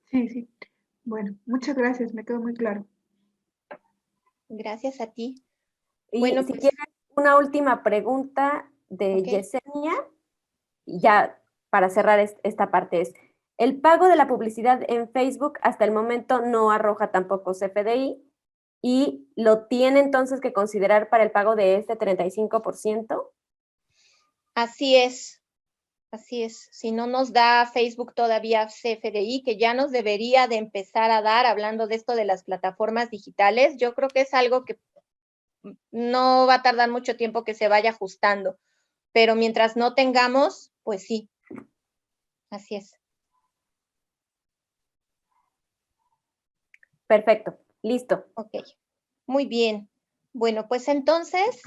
Sí, sí. Bueno, muchas gracias, me quedó muy claro. Gracias a ti. Y bueno, si pues, quieren una última pregunta de Ok. Yesenia, ya para cerrar esta parte es, el pago de la publicidad en Facebook hasta el momento no arroja tampoco CFDI y lo tiene entonces que considerar para el pago de este 35%. así es. Así es, si no nos da Facebook todavía CFDI, que ya nos debería de empezar a dar, hablando de esto de las plataformas digitales, yo creo que es algo que no va a tardar mucho tiempo que se vaya ajustando, pero mientras no tengamos, pues sí, así es. Perfecto, listo. Ok, muy bien. Bueno, pues entonces,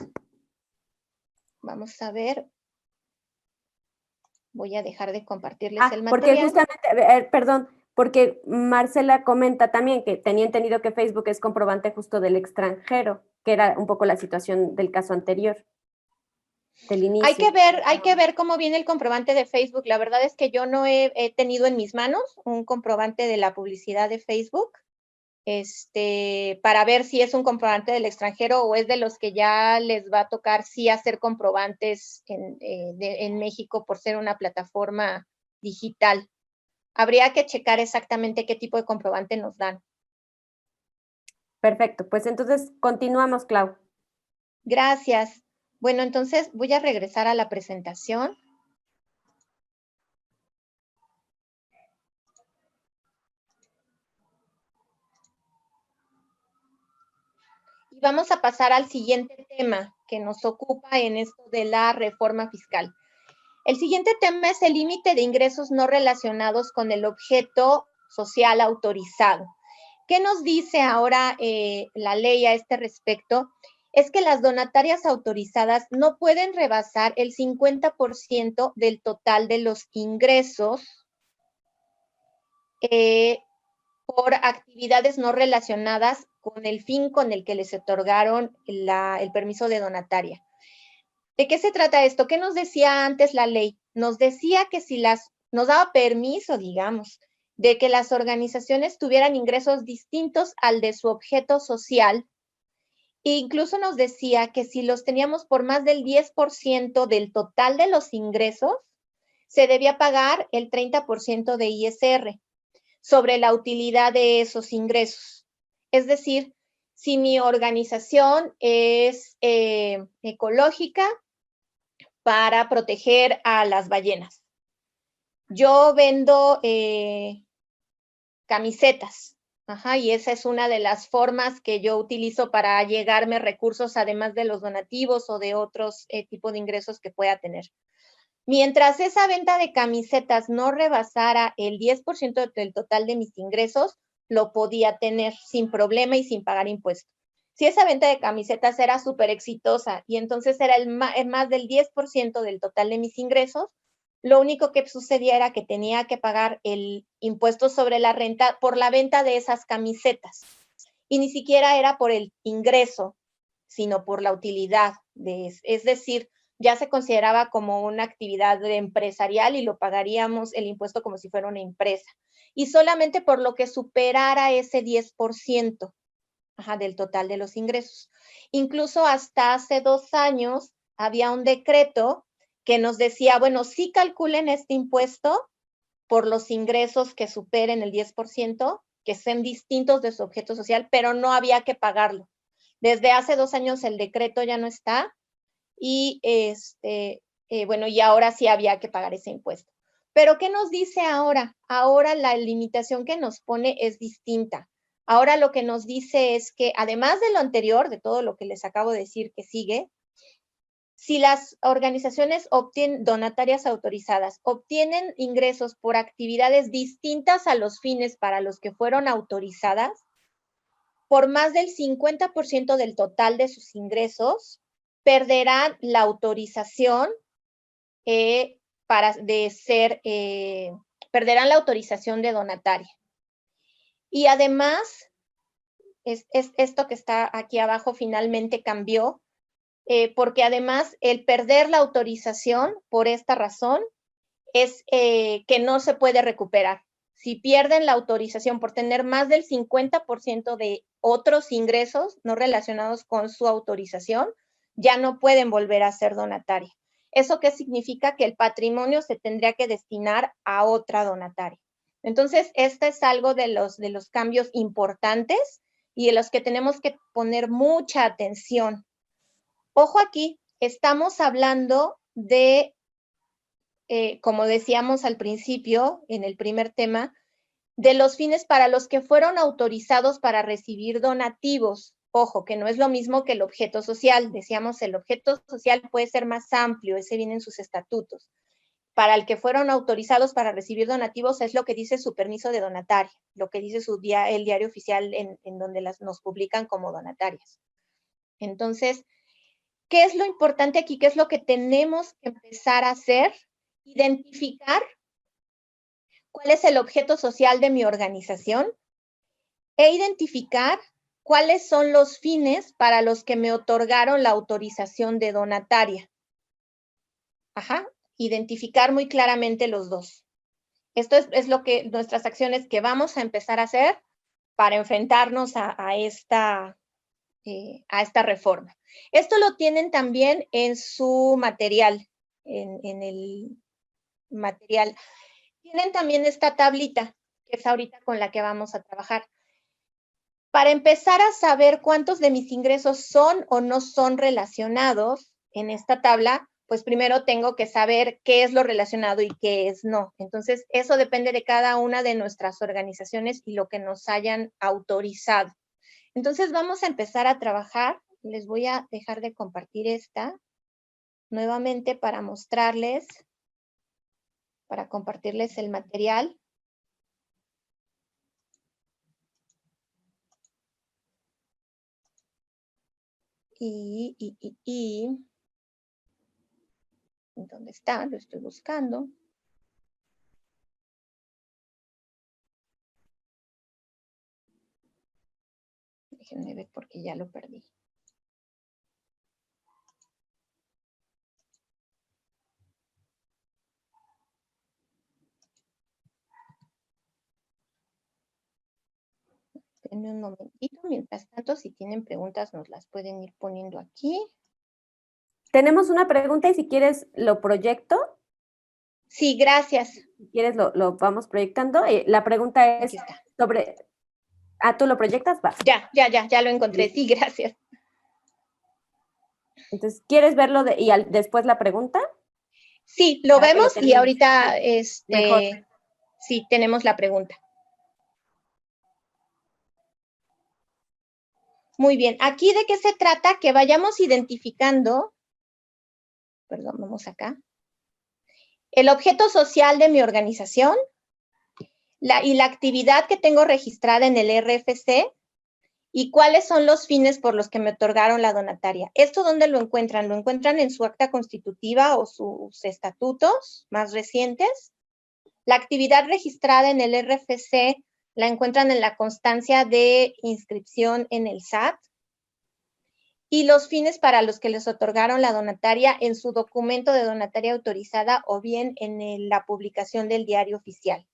vamos a ver. Voy a dejar de compartirles el Porque material. justamente, perdón, porque Marcela comenta también que tenía entendido que Facebook es comprobante justo del extranjero, que era un poco la situación del caso anterior, del inicio. Hay que ver cómo viene el comprobante de Facebook. La verdad es que yo no he tenido en mis manos un comprobante de la publicidad de Facebook, para ver si es un comprobante del extranjero o es de los que ya les va a tocar sí hacer comprobantes en México por ser una plataforma digital. Habría que checar exactamente qué tipo de comprobante nos dan. Perfecto, pues entonces continuamos, Clau. Gracias. Bueno, entonces voy a regresar a la presentación. Y vamos a pasar al siguiente tema que nos ocupa en esto de la reforma fiscal. El siguiente tema es el límite de ingresos no relacionados con el objeto social autorizado. ¿Qué nos dice ahora la ley a este respecto? Es que las donatarias autorizadas no pueden rebasar el 50% del total de los ingresos por actividades no relacionadas con el fin con el que les otorgaron el permiso de donataria. ¿De qué se trata esto? ¿Qué nos decía antes la ley? Nos decía que nos daba permiso, digamos, de que las organizaciones tuvieran ingresos distintos al de su objeto social. E incluso nos decía que si los teníamos por más del 10% del total de los ingresos, se debía pagar el 30% de ISR sobre la utilidad de esos ingresos. Es decir, si mi organización es ecológica para proteger a las ballenas, yo vendo camisetas, y esa es una de las formas que yo utilizo para llegarme recursos, además de los donativos o de otros tipos de ingresos que pueda tener. Mientras esa venta de camisetas no rebasara el 10% del total de mis ingresos, lo podía tener sin problema y sin pagar impuestos. Si esa venta de camisetas era súper exitosa y entonces era más del 10% del total de mis ingresos, lo único que sucedía era que tenía que pagar el impuesto sobre la renta por la venta de esas camisetas. Y ni siquiera era por el ingreso, sino por la utilidad. Es decir, ya se consideraba como una actividad empresarial y lo pagaríamos el impuesto como si fuera una empresa. Y solamente por lo que superara ese 10%. del total de los ingresos. Incluso hasta hace 2 años había un decreto que nos decía, bueno, sí calculen este impuesto por los ingresos que superen el 10%, que sean distintos de su objeto social, pero no había que pagarlo. Desde hace 2 años el decreto ya no está y bueno, y ahora sí había que pagar ese impuesto. Pero ¿qué nos dice ahora? Ahora la limitación que nos pone es distinta. Ahora lo que nos dice es que además de lo anterior, de todo lo que les acabo de decir que sigue, si las organizaciones donatarias autorizadas obtienen ingresos por actividades distintas a los fines para los que fueron autorizadas, por más del 50% del total de sus ingresos, perderán la autorización perderán la autorización de donataria. Y además, esto que está aquí abajo finalmente cambió, porque además el perder la autorización por esta razón es que no se puede recuperar. Si pierden la autorización por tener más del 50% de otros ingresos no relacionados con su autorización, ya no pueden volver a ser donataria. ¿Eso qué significa? Que el patrimonio se tendría que destinar a otra donataria. Entonces, este es algo de los cambios importantes y de los que tenemos que poner mucha atención. Ojo aquí, estamos hablando de, como decíamos al principio, en el primer tema, de los fines para los que fueron autorizados para recibir donativos. Ojo, que no es lo mismo que el objeto social. Decíamos, el objeto social puede ser más amplio, ese viene en sus estatutos. Para el que fueron autorizados para recibir donativos es lo que dice su permiso de donataria, lo que dice el diario oficial en donde nos publican como donatarias. Entonces, ¿qué es lo importante aquí? ¿Qué es lo que tenemos que empezar a hacer? Identificar cuál es el objeto social de mi organización e identificar cuáles son los fines para los que me otorgaron la autorización de donataria. Identificar muy claramente los dos. Esto es lo que nuestras acciones que vamos a empezar a hacer para enfrentarnos a esta reforma. Esto lo tienen también en su material, en el material. Tienen también esta tablita, que es ahorita con la que vamos a trabajar. Para empezar a saber cuántos de mis ingresos son o no son relacionados en esta tabla, pues primero tengo que saber qué es lo relacionado y qué es no. Entonces, eso depende de cada una de nuestras organizaciones y lo que nos hayan autorizado. Entonces, vamos a empezar a trabajar. Les voy a dejar de compartir esta nuevamente para mostrarles, para compartirles el material. ¿Dónde está? Lo estoy buscando. Déjenme ver porque ya lo perdí. Denme un momentito. Mientras tanto, si tienen preguntas, nos las pueden ir poniendo aquí. Tenemos una pregunta y si quieres lo proyecto. Sí, gracias. Si quieres lo vamos proyectando. La pregunta es sobre... ¿tú lo proyectas? Va. Ya lo encontré. Sí, gracias. Entonces, ¿quieres verlo y después la pregunta? Sí, lo vemos y ahorita Mejor. Sí, tenemos la pregunta. Muy bien, aquí de qué se trata, que vayamos identificando, perdón, vamos acá, el objeto social de mi organización y la actividad que tengo registrada en el RFC y cuáles son los fines por los que me otorgaron la donataria. ¿Esto dónde lo encuentran? Lo encuentran en su acta constitutiva o sus estatutos más recientes. La actividad registrada en el RFC la encuentran en la constancia de inscripción en el SAT. Y los fines para los que les otorgaron la donataria en su documento de donataria autorizada o bien en la publicación del diario oficial.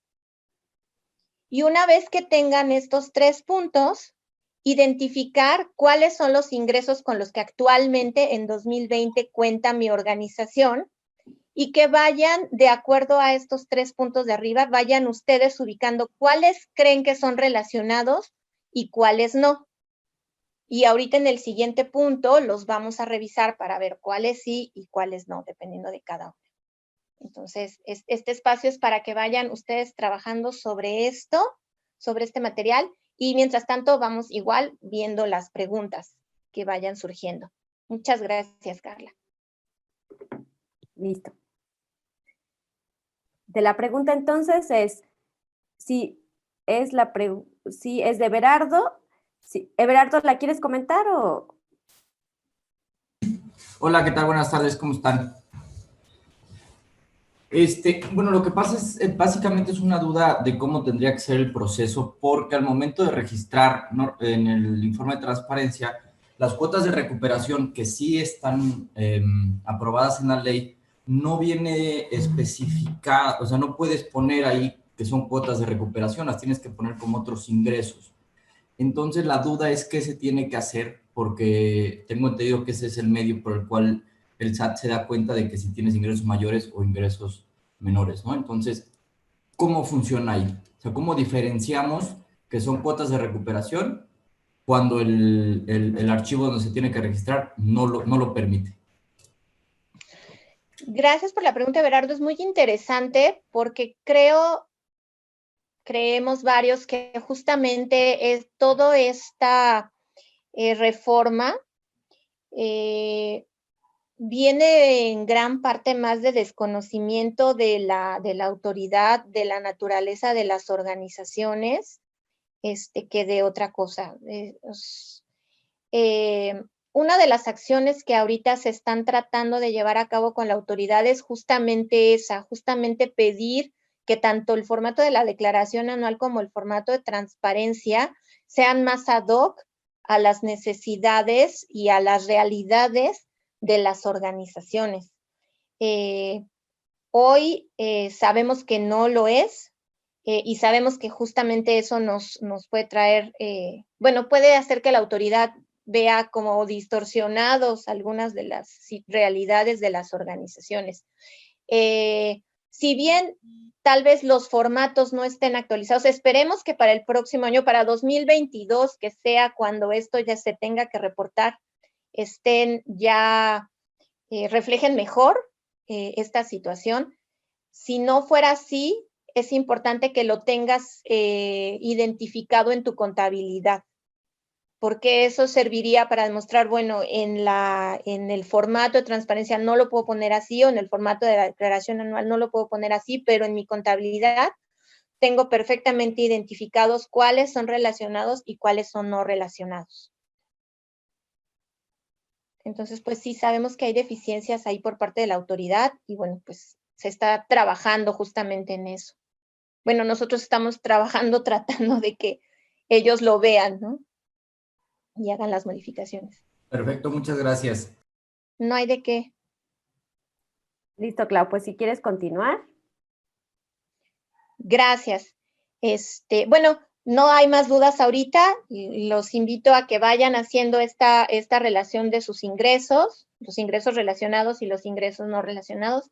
Y una vez que tengan estos 3 puntos, identificar cuáles son los ingresos con los que actualmente en 2020 cuenta mi organización y que vayan, de acuerdo a estos 3 puntos de arriba, vayan ustedes ubicando cuáles creen que son relacionados y cuáles no. Y ahorita en el siguiente punto los vamos a revisar para ver cuáles sí y cuáles no, dependiendo de cada uno. Entonces, este espacio es para que vayan ustedes trabajando sobre esto, sobre este material, y mientras tanto vamos igual viendo las preguntas que vayan surgiendo. Muchas gracias, Carla. Listo. De la pregunta entonces es, si es de Everardo. Sí. Everardo, ¿la quieres comentar o...? Hola, ¿qué tal? Buenas tardes, ¿cómo están? Bueno, lo que pasa es, básicamente es una duda de cómo tendría que ser el proceso, porque al momento de registrar en el informe de transparencia, las cuotas de recuperación que sí están aprobadas en la ley, no viene especificada, o sea, no puedes poner ahí que son cuotas de recuperación, las tienes que poner como otros ingresos. Entonces, la duda es qué se tiene que hacer, porque tengo entendido que ese es el medio por el cual el SAT se da cuenta de que si tienes ingresos mayores o ingresos menores, ¿no? Entonces, ¿cómo funciona ahí? O sea, ¿cómo diferenciamos que son cuotas de recuperación cuando el archivo donde se tiene que registrar no lo permite? Gracias por la pregunta, Everardo. Es muy interesante porque creemos varios que justamente es toda esta reforma viene en gran parte más de desconocimiento de la autoridad, de la naturaleza de las organizaciones, que de otra cosa. Una de las acciones que ahorita se están tratando de llevar a cabo con la autoridad es justamente esa, justamente pedir que tanto el formato de la declaración anual como el formato de transparencia sean más ad hoc a las necesidades y a las realidades de las organizaciones. Hoy sabemos que no lo es y sabemos que justamente eso nos puede traer, bueno, puede hacer que la autoridad vea como distorsionados algunas de las realidades de las organizaciones. Si bien tal vez los formatos no estén actualizados, esperemos que para el próximo año, para 2022, que sea cuando esto ya se tenga que reportar, estén ya, reflejen mejor esta situación. Si no fuera así, es importante que lo tengas identificado en tu contabilidad, porque eso serviría para demostrar, bueno, en el formato de transparencia no lo puedo poner así, o en el formato de la declaración anual no lo puedo poner así, pero en mi contabilidad tengo perfectamente identificados cuáles son relacionados y cuáles son no relacionados. Entonces, pues sí, sabemos que hay deficiencias ahí por parte de la autoridad y bueno, pues se está trabajando justamente en eso. Bueno, nosotros estamos trabajando, tratando de que ellos lo vean, ¿no? Y hagan las modificaciones. Perfecto, muchas gracias. No hay de qué. Listo, Clau, pues si quieres continuar. Gracias. Bueno, no hay más dudas ahorita. Los invito a que vayan haciendo esta relación de sus ingresos, los ingresos relacionados y los ingresos no relacionados.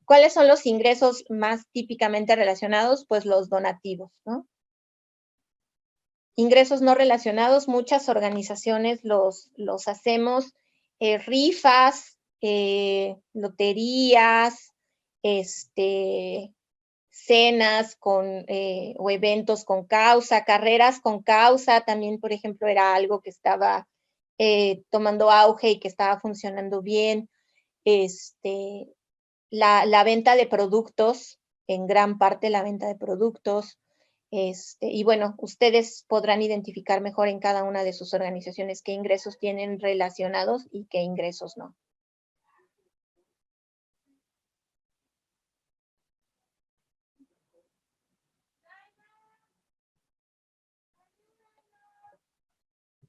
¿Cuáles son los ingresos más típicamente relacionados? Pues los donativos, ¿no? Ingresos no relacionados, muchas organizaciones los hacemos, rifas, loterías, cenas o eventos con causa, carreras con causa, también, por ejemplo, era algo que estaba tomando auge y que estaba funcionando bien. La venta de productos, en gran parte la venta de productos, y bueno, ustedes podrán identificar mejor en cada una de sus organizaciones qué ingresos tienen relacionados y qué ingresos no.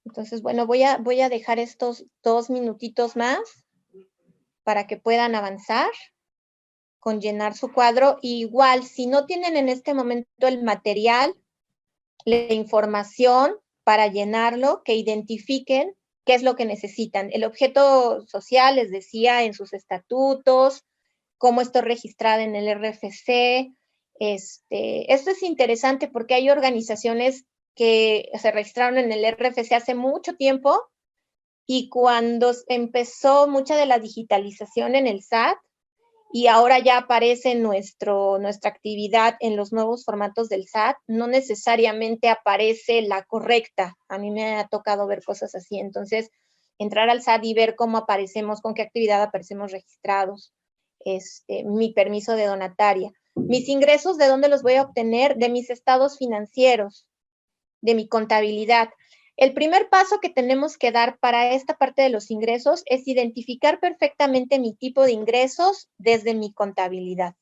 Entonces, bueno, voy a dejar estos 2 minutitos más para que puedan avanzar con llenar su cuadro. Y igual, si no tienen en este momento el material, la información para llenarlo, que identifiquen qué es lo que necesitan. El objeto social, les decía, en sus estatutos, cómo estoy registrada en el RFC. Esto es interesante porque hay organizaciones que se registraron en el RFC hace mucho tiempo y cuando empezó mucha de la digitalización en el SAT, y ahora ya aparece nuestra actividad en los nuevos formatos del SAT, no necesariamente aparece la correcta. A mí me ha tocado ver cosas así. Entonces, entrar al SAT y ver cómo aparecemos, con qué actividad aparecemos registrados, mi permiso de donataria. Mis ingresos, ¿de dónde los voy a obtener? De mis estados financieros, de mi contabilidad. El primer paso que tenemos que dar para esta parte de los ingresos es identificar perfectamente mi tipo de ingresos desde mi contabilidad.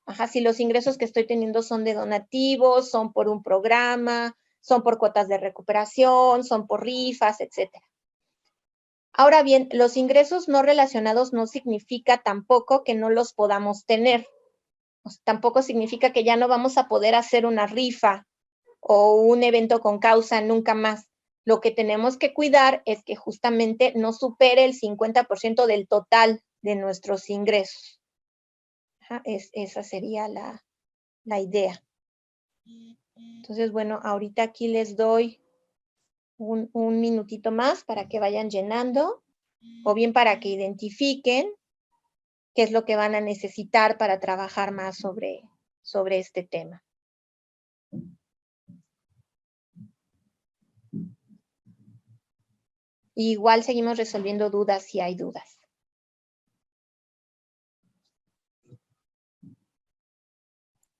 Ajá, si los ingresos que estoy teniendo son de donativos, son por un programa, son por cuotas de recuperación, son por rifas, etc. Ahora bien, los ingresos no relacionados no significa tampoco que no los podamos tener. Tampoco significa que ya no vamos a poder hacer una rifa o un evento con causa nunca más. Lo que tenemos que cuidar es que justamente no supere el 50% del total de nuestros ingresos. Ajá, esa sería la idea. Entonces, bueno, ahorita aquí les doy un minutito más para que vayan llenando o bien para que identifiquen qué es lo que van a necesitar para trabajar más sobre este tema. Igual seguimos resolviendo dudas si hay dudas.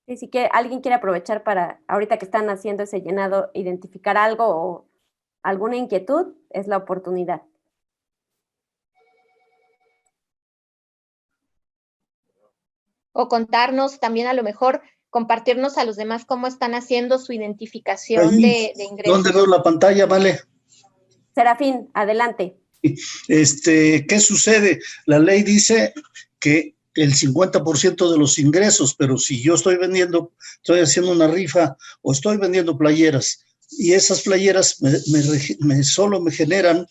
Y si alguien quiere aprovechar para, ahorita que están haciendo ese llenado, identificar algo o alguna inquietud, es la oportunidad. O contarnos también, a lo mejor, compartirnos a los demás cómo están haciendo su identificación Ahí, de ingresos. ¿dónde veo la pantalla? Vale. Serafín, adelante. ¿Qué sucede? La ley dice que el 50% de los ingresos, pero si yo estoy haciendo una rifa o estoy vendiendo playeras y esas playeras solo me generan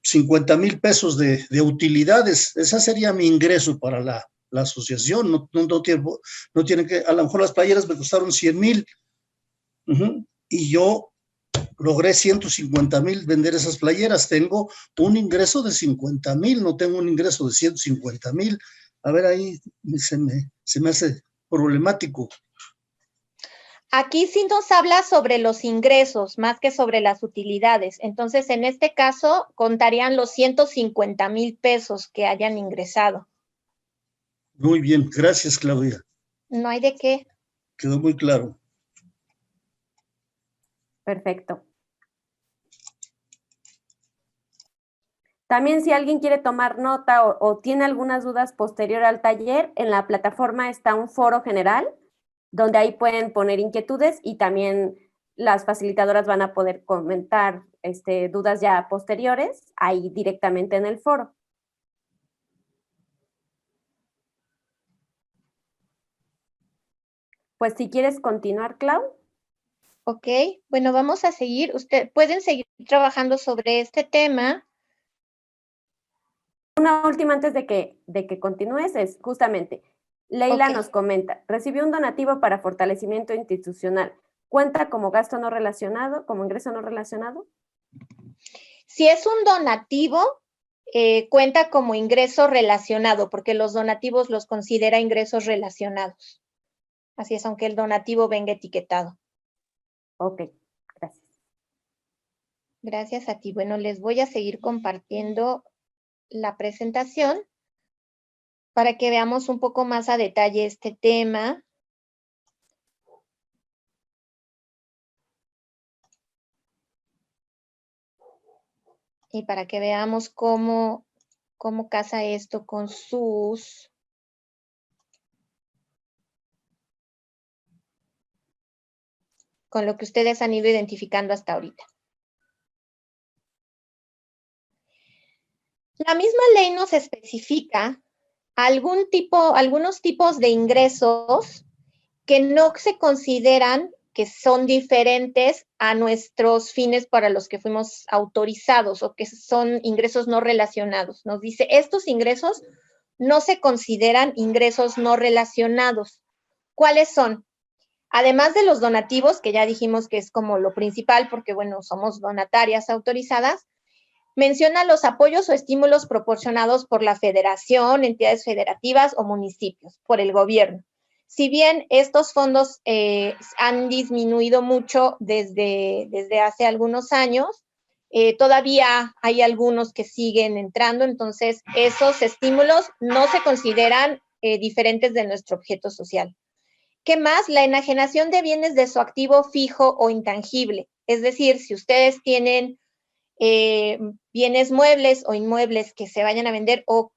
50,000 pesos de utilidades, esa sería mi ingreso para la asociación. No tiene que, a lo mejor las playeras me costaron 100,000 y yo logré 150,000 vender esas playeras. Tengo un ingreso de 50,000, no tengo un ingreso de 150,000. A ver, ahí se me hace problemático. Aquí sí nos habla sobre los ingresos, más que sobre las utilidades. Entonces, en este caso, contarían los 150,000 pesos que hayan ingresado. Muy bien, gracias, Claudia. No hay de qué. Quedó muy claro. Perfecto. También si alguien quiere tomar nota o tiene algunas dudas posterior al taller, en la plataforma está un foro general, donde ahí pueden poner inquietudes y también las facilitadoras van a poder comentar dudas ya posteriores ahí directamente en el foro. Pues si quieres continuar, Clau. Ok, bueno, vamos a seguir. Pueden seguir trabajando sobre este tema. Una última antes de que continúes es justamente, Leila nos comenta, recibió un donativo para fortalecimiento institucional. ¿Cuenta como gasto no relacionado, como ingreso no relacionado? Si es un donativo, cuenta como ingreso relacionado, porque los donativos los considera ingresos relacionados. Así es, aunque el donativo venga etiquetado. Ok, gracias. Gracias a ti. Bueno, les voy a seguir compartiendo la presentación para que veamos un poco más a detalle este tema. Y para que veamos cómo casa esto con con lo que ustedes han ido identificando hasta ahorita. La misma ley nos especifica algunos tipos de ingresos que no se consideran que son diferentes a nuestros fines para los que fuimos autorizados o que son ingresos no relacionados. Nos dice, estos ingresos no se consideran ingresos no relacionados. ¿Cuáles son? Además de los donativos, que ya dijimos que es como lo principal porque, bueno, somos donatarias autorizadas, menciona los apoyos o estímulos proporcionados por la federación, entidades federativas o municipios, por el gobierno. Si bien estos fondos han disminuido mucho desde hace algunos años, todavía hay algunos que siguen entrando, entonces esos estímulos no se consideran diferentes de nuestro objeto social. ¿Qué más? La enajenación de bienes de su activo fijo o intangible. Es decir, si ustedes tienen bienes muebles o inmuebles que se vayan a vender, o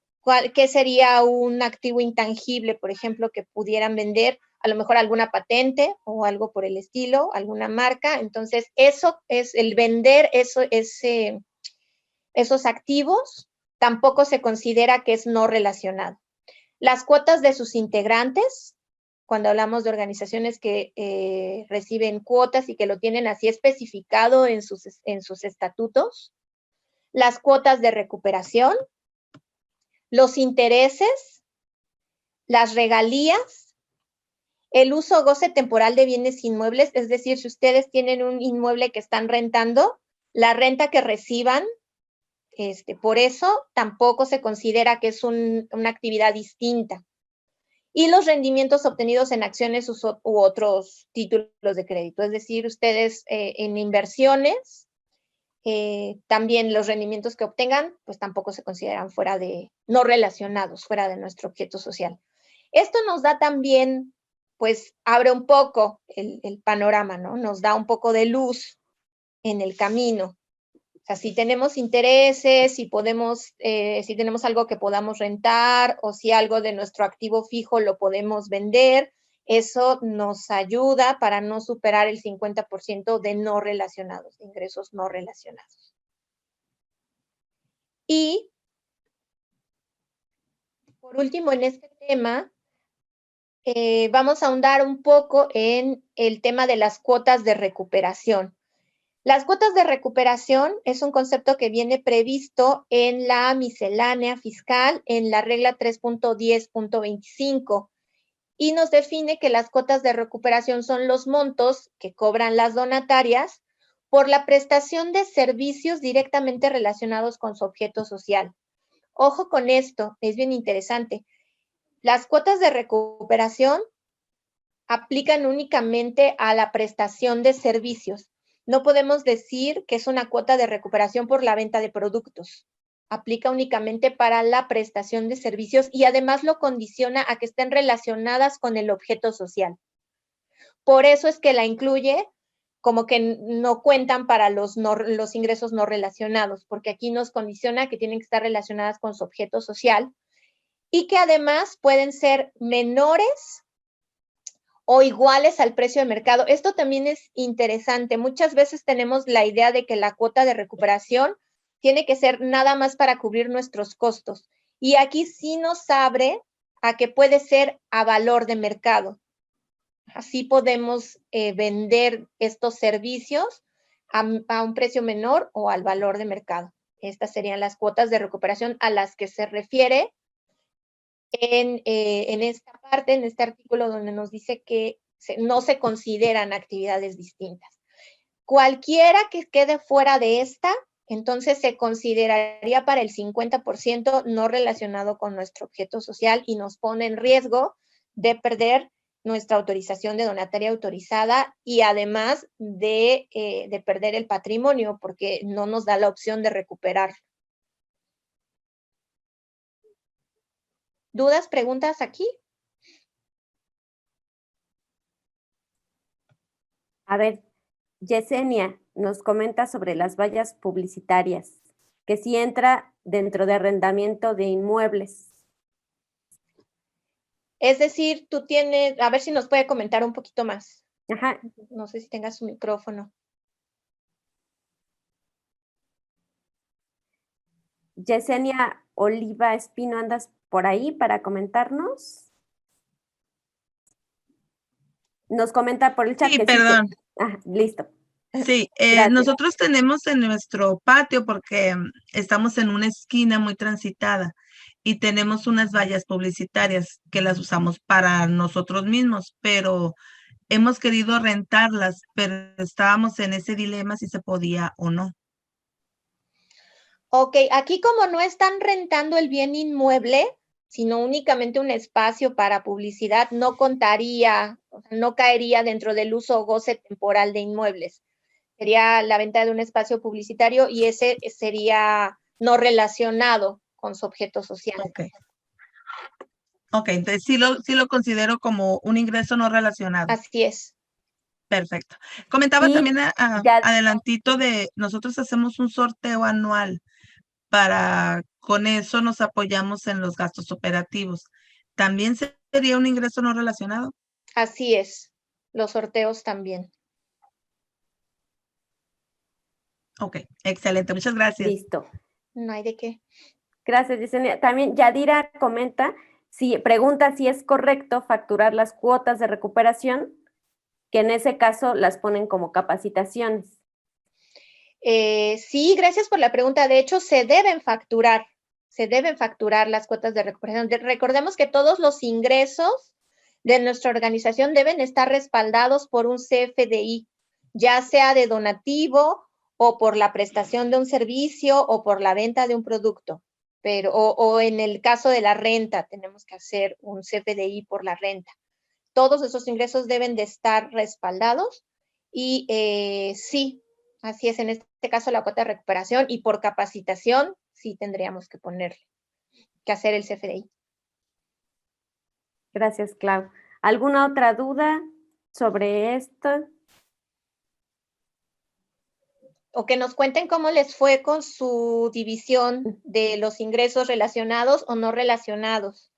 qué sería un activo intangible, por ejemplo, que pudieran vender, a lo mejor alguna patente o algo por el estilo, alguna marca. Entonces, eso es el vender esos activos, tampoco se considera que es no relacionado. Las cuotas de sus integrantes, cuando hablamos de organizaciones que reciben cuotas y que lo tienen así especificado en sus estatutos, las cuotas de recuperación, los intereses, las regalías, el uso o goce temporal de bienes inmuebles, es decir, si ustedes tienen un inmueble que están rentando, la renta que reciban, por eso tampoco se considera que es una actividad distinta. Y los rendimientos obtenidos en acciones u otros títulos de crédito. Es decir, ustedes en inversiones, también los rendimientos que obtengan, pues tampoco se consideran no relacionados, fuera de nuestro objeto social. Esto nos da también, pues abre un poco el panorama, ¿no? Nos da un poco de luz en el camino. O sea, si tenemos intereses, si tenemos algo que podamos rentar o si algo de nuestro activo fijo lo podemos vender, eso nos ayuda para no superar el 50% de no relacionados, de ingresos no relacionados. Y, por último, en este tema, vamos a ahondar un poco en el tema de las cuotas de recuperación. Las cuotas de recuperación es un concepto que viene previsto en la miscelánea fiscal, en la regla 3.10.25, y nos define que las cuotas de recuperación son los montos que cobran las donatarias por la prestación de servicios directamente relacionados con su objeto social. Ojo con esto, es bien interesante. Las cuotas de recuperación aplican únicamente a la prestación de servicios. No podemos decir que es una cuota de recuperación por la venta de productos. Aplica únicamente para la prestación de servicios y además lo condiciona a que estén relacionadas con el objeto social. Por eso es que la incluye como que no cuentan para los ingresos no relacionados, porque aquí nos condiciona que tienen que estar relacionadas con su objeto social y que además pueden ser menores o iguales al precio de mercado. Esto también es interesante. Muchas veces tenemos la idea de que la cuota de recuperación tiene que ser nada más para cubrir nuestros costos. Y aquí sí nos abre a que puede ser a valor de mercado. Así podemos vender estos servicios a un precio menor o al valor de mercado. Estas serían las cuotas de recuperación a las que se refiere en esta parte, en este artículo donde nos dice que no se consideran actividades distintas. Cualquiera que quede fuera de esta, entonces se consideraría para el 50% no relacionado con nuestro objeto social y nos pone en riesgo de perder nuestra autorización de donataria autorizada y además de perder el patrimonio porque no nos da la opción de recuperar. ¿Dudas, preguntas aquí? A ver, Yesenia nos comenta sobre las vallas publicitarias, que sí entra dentro de arrendamiento de inmuebles. Es decir, tú tienes, a ver si nos puede comentar un poquito más. Ajá. No sé si tengas su micrófono. Yesenia Oliva Espino, ¿andas por ahí para comentarnos? nos comenta por el chat Sí, que perdón. sí. Listo. Sí, Gracias. nosotros tenemos en nuestro patio, porque estamos en una esquina muy transitada y tenemos unas vallas publicitarias que las usamos para nosotros mismos, pero hemos querido rentarlas, pero estábamos en ese dilema si se podía o no. Ok, aquí como no están rentando el bien inmueble, sino únicamente un espacio para publicidad, no contaría, o sea, no caería dentro del uso o goce temporal de inmuebles. Sería la venta de un espacio publicitario y ese sería no relacionado con su objeto social. Ok, entonces sí lo considero como un ingreso no relacionado. Así es. Perfecto. Comentaba también ya- adelantito de nosotros hacemos un sorteo anual con eso nos apoyamos en los gastos operativos. ¿También sería un ingreso no relacionado? Así es. Los sorteos también. Ok, excelente. Muchas gracias. Listo. No hay de qué. Gracias, Yesenia. También Yadira pregunta si es correcto facturar las cuotas de recuperación, que en ese caso las ponen como capacitaciones. Sí, gracias por la pregunta. De hecho, se deben facturar las cuotas de recuperación. Recordemos que todos los ingresos de nuestra organización deben estar respaldados por un CFDI, ya sea de donativo o por la prestación de un servicio o por la venta de un producto. O en el caso de la renta, tenemos que hacer un CFDI por la renta. Todos esos ingresos deben de estar respaldados y sí, así es, en este caso la cuota de recuperación y por capacitación sí tendríamos que hacer el CFDI. Gracias, Clau. ¿Alguna otra duda sobre esto? O que nos cuenten cómo les fue con su división de los ingresos relacionados o no relacionados.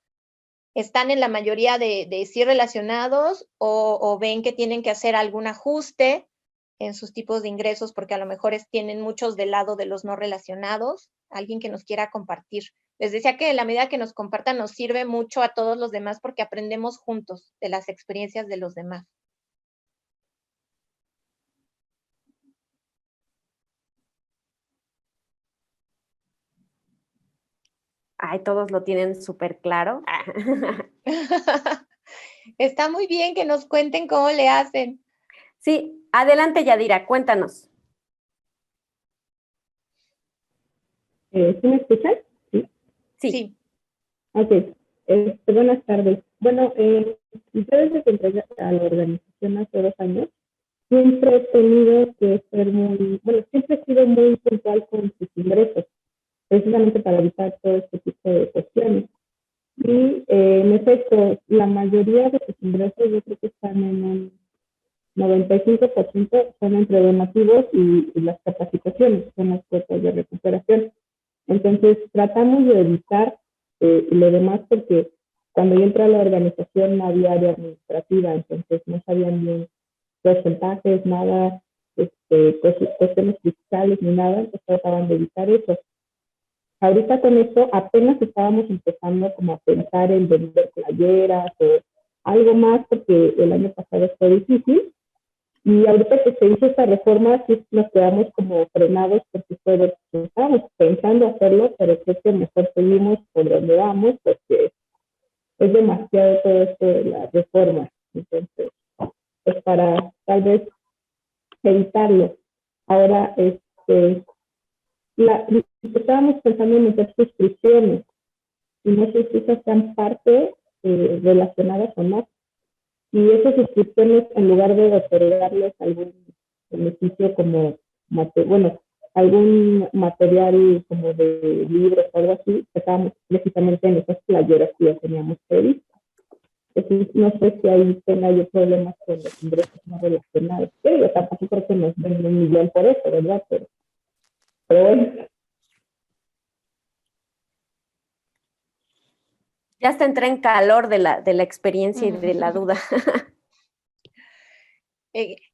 ¿Están en la mayoría de sí relacionados o ven que tienen que hacer algún ajuste en sus tipos de ingresos porque a lo mejor tienen muchos del lado de los no relacionados? Alguien que nos quiera compartir. Les decía que en la medida que nos compartan nos sirve mucho a todos los demás porque aprendemos juntos de las experiencias de los demás. Ay, todos lo tienen súper claro. Está muy bien que nos cuenten cómo le hacen. Sí, adelante, Yadira, cuéntanos. ¿Sí me escuchan? Sí. Sí. Ok. Buenas tardes. Bueno, yo desde que entré a la organización hace 2 años, siempre he tenido que ser siempre he sido muy puntual con sus ingresos, precisamente para evitar todo este tipo de cuestiones. Y en efecto, la mayoría de sus ingresos yo creo que están en un 95% son entre donativos y las capacitaciones, son las cuotas de recuperación. Entonces, tratamos de evitar lo demás porque cuando yo entré a la organización no había área administrativa, entonces no sabían bien porcentajes, nada, cuestiones fiscales ni nada, entonces trataban de evitar eso. Ahorita con esto apenas estábamos empezando como a pensar en vender playeras o algo más porque el año pasado fue difícil. Y ahorita que se hizo esta reforma, sí nos quedamos como frenados porque estábamos pensando hacerlo, pero creo que mejor seguimos por donde vamos porque es demasiado todo esto de la reforma. Entonces, pues para tal vez evitarlo. Ahora, estábamos pensando en meter suscripciones y no sé si esas sean parte relacionadas o no. Y esas suscripciones, en lugar de otorgarles algún beneficio como, algún material como de libros o algo así, estábamos precisamente en esas playeras que ya teníamos previstas. Entonces, no sé si ahí tenga yo problemas con los ingresos no relacionados. Pero yo tampoco creo que nos den $1 millón por eso, ¿verdad? Pero bueno. Ya hasta entré en calor de la experiencia y de la duda.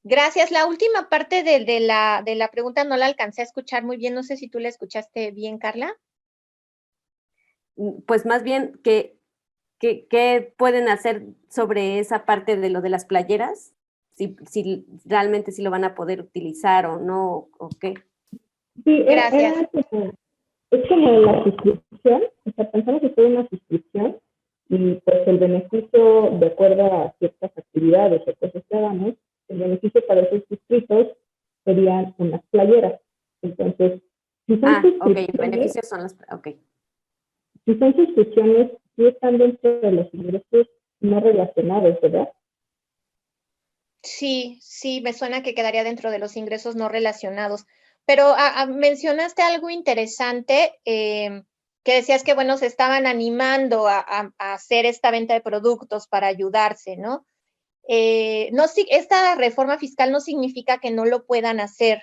Gracias. La última parte de la pregunta no la alcancé a escuchar muy bien. No sé si tú la escuchaste bien, Carla. Pues más bien que ¿Qué pueden hacer sobre esa parte de lo de las playeras? Si realmente sí lo van a poder utilizar o no, o qué. Sí, Gracias. es como la suscripción, o sea, pensamos que es una suscripción y pues el beneficio, de acuerdo a ciertas actividades o cosas que hagamos, el beneficio para esos suscritos serían unas playeras. Entonces, si son ok, el beneficio son las, ok. Si son suscripciones, sí están dentro de los ingresos no relacionados, ¿verdad? Sí, sí, me suena que quedaría dentro de los ingresos no relacionados. Pero mencionaste algo interesante, que decías que, bueno, se estaban animando a hacer esta venta de productos para ayudarse, ¿no? Esta reforma fiscal no significa que no lo puedan hacer.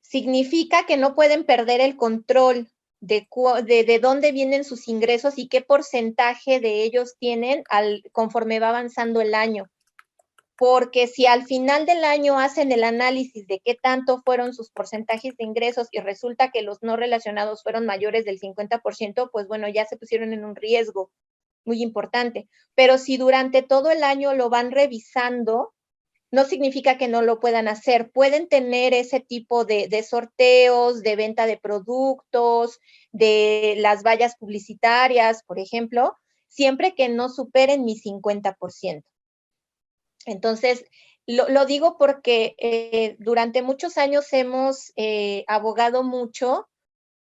Significa que no pueden perder el control de dónde vienen sus ingresos y qué porcentaje de ellos tienen conforme va avanzando el año. Porque si al final del año hacen el análisis de qué tanto fueron sus porcentajes de ingresos y resulta que los no relacionados fueron mayores del 50%, pues bueno, ya se pusieron en un riesgo muy importante. Pero si durante todo el año lo van revisando, no significa que no lo puedan hacer. Pueden tener ese tipo de sorteos, de venta de productos, de las vallas publicitarias, por ejemplo, siempre que no superen mi 50%. Entonces, lo digo porque durante muchos años hemos abogado mucho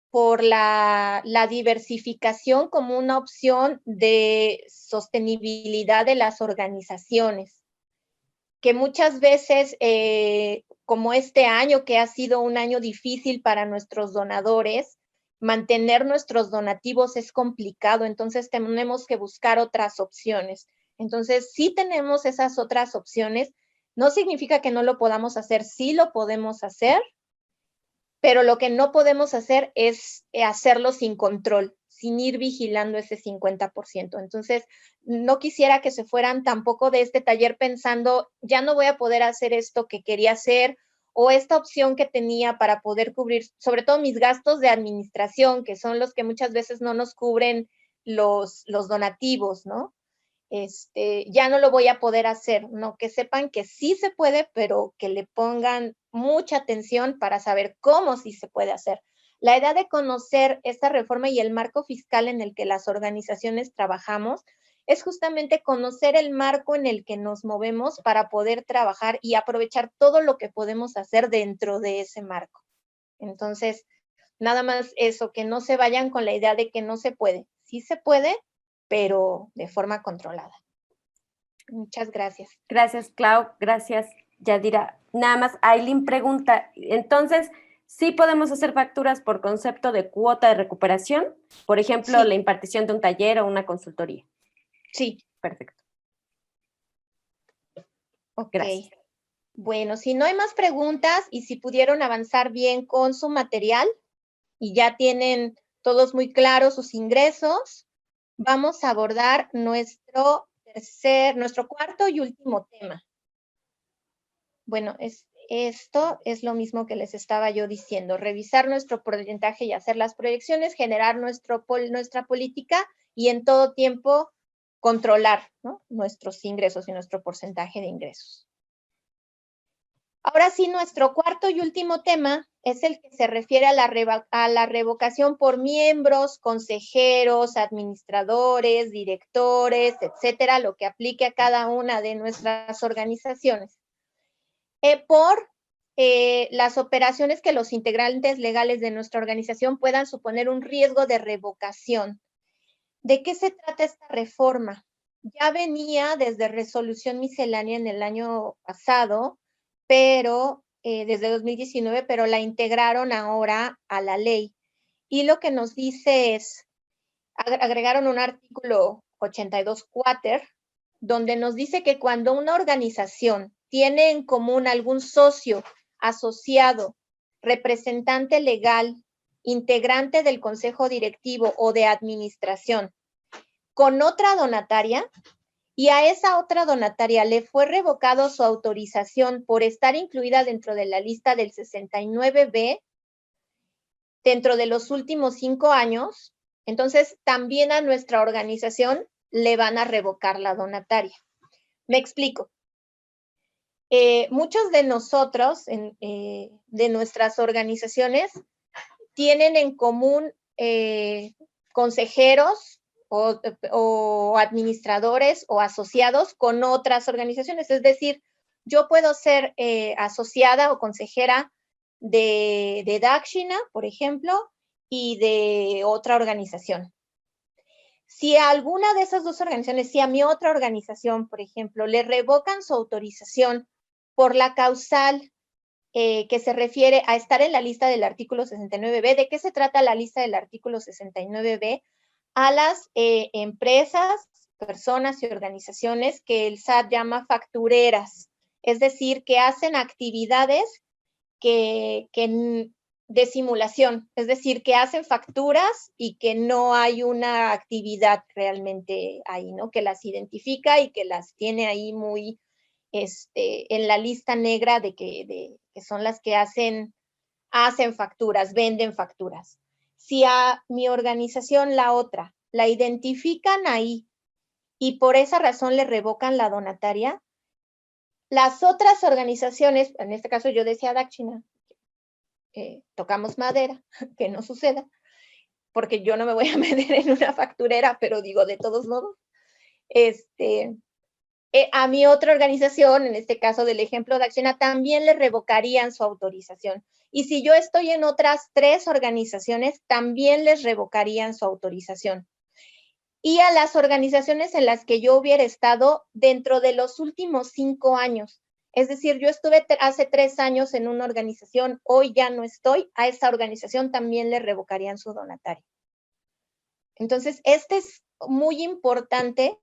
por la diversificación como una opción de sostenibilidad de las organizaciones, que muchas veces, como este año que ha sido un año difícil para nuestros donadores, mantener nuestros donativos es complicado, entonces tenemos que buscar otras opciones. Entonces, sí tenemos esas otras opciones, no significa que no lo podamos hacer, sí lo podemos hacer, pero lo que no podemos hacer es hacerlo sin control, sin ir vigilando ese 50%. Entonces, no quisiera que se fueran tampoco de este taller pensando, ya no voy a poder hacer esto que quería hacer, o esta opción que tenía para poder cubrir, sobre todo mis gastos de administración, que son los que muchas veces no nos cubren los donativos, ¿no? Ya no lo voy a poder hacer, ¿no? Que sepan que sí se puede, pero que le pongan mucha atención para saber cómo sí se puede hacer. La idea de conocer esta reforma y el marco fiscal en el que las organizaciones trabajamos es justamente conocer el marco en el que nos movemos para poder trabajar y aprovechar todo lo que podemos hacer dentro de ese marco. Entonces, nada más eso, que no se vayan con la idea de que no se puede. Sí se puede, pero de forma controlada. Muchas gracias. Gracias, Clau. Gracias, Yadira. Nada más, Aileen pregunta, entonces, ¿sí podemos hacer facturas por concepto de cuota de recuperación? Por ejemplo, Sí. la impartición de un taller o una consultoría. Sí. Perfecto. Ok. Gracias. Bueno, si no hay más preguntas y si pudieron avanzar bien con su material y ya tienen todos muy claros sus ingresos, vamos a abordar nuestro cuarto y último tema. Bueno, esto es lo mismo que les estaba yo diciendo, revisar nuestro porcentaje y hacer las proyecciones, generar nuestra política y en todo tiempo controlar, ¿no?, nuestros ingresos y nuestro porcentaje de ingresos. Ahora sí, nuestro cuarto y último tema es el que se refiere a la revocación por miembros, consejeros, administradores, directores, etcétera, lo que aplique a cada una de nuestras organizaciones. Por las operaciones que los integrantes legales de nuestra organización puedan suponer un riesgo de revocación. ¿De qué se trata esta reforma? Ya venía desde resolución miscelánea en el año pasado, pero desde 2019, pero la integraron ahora a la ley. Y lo que nos dice es, agregaron un artículo 82 cuater, donde nos dice que cuando una organización tiene en común algún socio, asociado, representante legal, integrante del consejo directivo o de administración, con otra donataria, y a esa otra donataria le fue revocado su autorización por estar incluida dentro de la lista del 69B dentro de los últimos 5 años, entonces también a nuestra organización le van a revocar la donataria. Me explico. Muchos de nosotros, de nuestras organizaciones, tienen en común consejeros o administradores o asociados con otras organizaciones. Es decir, yo puedo ser asociada o consejera de Dakshina, por ejemplo, y de otra organización. Si a alguna de esas dos organizaciones, si a mi otra organización, por ejemplo, le revocan su autorización por la causal que se refiere a estar en la lista del artículo 69B, ¿de qué se trata la lista del artículo 69B? A las empresas, personas y organizaciones que el SAT llama factureras, es decir, que hacen actividades de simulación, es decir, que hacen facturas y que no hay una actividad realmente ahí, ¿no? Que las identifica y que las tiene ahí muy en la lista negra de que son las que hacen facturas, venden facturas. Si a mi organización, la otra, la identifican ahí y por esa razón le revocan la donataria, las otras organizaciones, en este caso yo decía Dakshina, tocamos madera, que no suceda, porque yo no me voy a meter en una facturera, pero digo, de todos modos, a mi otra organización, en este caso del ejemplo de Dakshina, también le revocarían su autorización. Y si yo estoy en otras 3 organizaciones, también les revocarían su autorización. Y a las organizaciones en las que yo hubiera estado dentro de los últimos 5 años. Es decir, yo estuve hace 3 años en una organización, hoy ya no estoy, a esa organización también le revocarían su donatario. Entonces, este es muy importante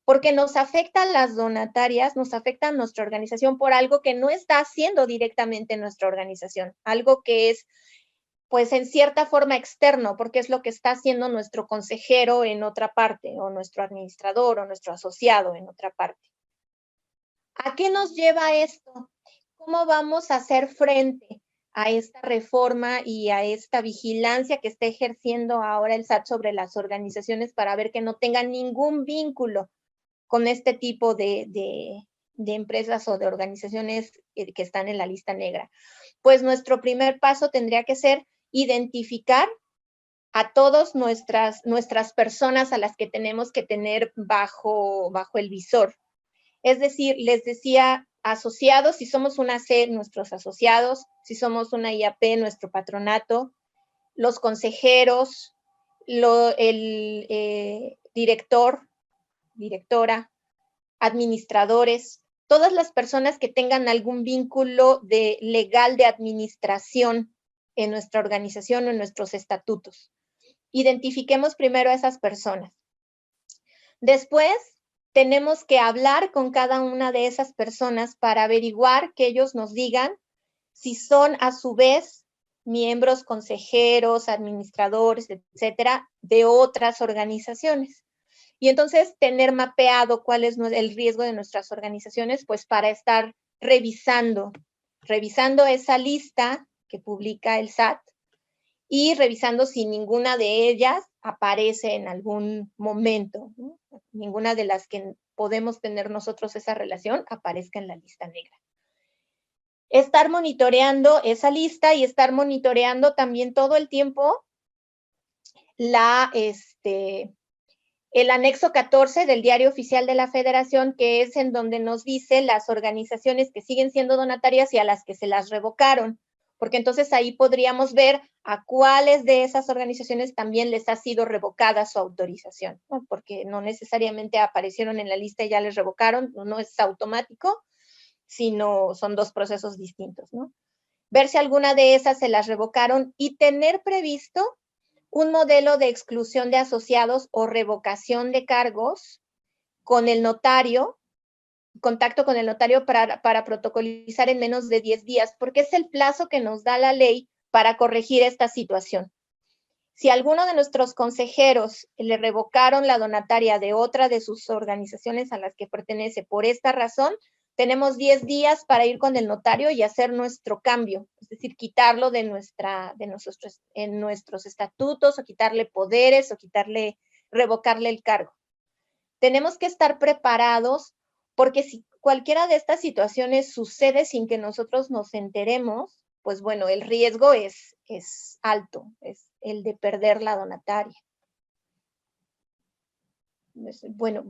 porque nos afectan las donatarias, nos afecta a nuestra organización por algo que no está haciendo directamente nuestra organización, algo que es, pues, en cierta forma externo, porque es lo que está haciendo nuestro consejero en otra parte, o nuestro administrador, o nuestro asociado en otra parte. ¿A qué nos lleva esto? ¿Cómo vamos a hacer frente a esta reforma y a esta vigilancia que está ejerciendo ahora el SAT sobre las organizaciones para ver que no tengan ningún vínculo con este tipo de empresas o de organizaciones que están en la lista negra? Pues nuestro primer paso tendría que ser identificar a todas nuestras personas a las que tenemos que tener bajo el visor. Es decir, les decía, asociados, si somos una C, nuestros asociados, si somos una IAP, nuestro patronato, los consejeros, el director, directora, administradores, todas las personas que tengan algún vínculo legal de administración en nuestra organización o en nuestros estatutos. Identifiquemos primero a esas personas. Después, tenemos que hablar con cada una de esas personas para averiguar que ellos nos digan si son a su vez miembros, consejeros, administradores, etcétera, de otras organizaciones. Y entonces tener mapeado cuál es el riesgo de nuestras organizaciones, pues para estar revisando esa lista que publica el SAT y revisando si ninguna de ellas aparece en algún momento, ¿no? Ninguna de las que podemos tener nosotros esa relación aparezca en la lista negra. Estar monitoreando esa lista y estar monitoreando también todo el tiempo el anexo 14 del Diario Oficial de la Federación, que es en donde nos dice las organizaciones que siguen siendo donatarias y a las que se las revocaron, porque entonces ahí podríamos ver a cuáles de esas organizaciones también les ha sido revocada su autorización, ¿no? Porque no necesariamente aparecieron en la lista y ya les revocaron, no es automático, sino son 2 procesos distintos, ¿no? Ver si alguna de esas se las revocaron y tener previsto un modelo de exclusión de asociados o revocación de cargos con el notario, contacto con el notario para protocolizar en menos de 10 días, porque es el plazo que nos da la ley para corregir esta situación. Si alguno de nuestros consejeros le revocaron la donataria de otra de sus organizaciones a las que pertenece por esta razón, tenemos 10 días para ir con el notario y hacer nuestro cambio, es decir, quitarlo en nuestros estatutos, o quitarle poderes, o revocarle el cargo. tenemos que estar preparados porque si cualquiera de estas situaciones sucede sin que nosotros nos enteremos, pues bueno, el riesgo es alto, es el de perder la donataria. Bueno,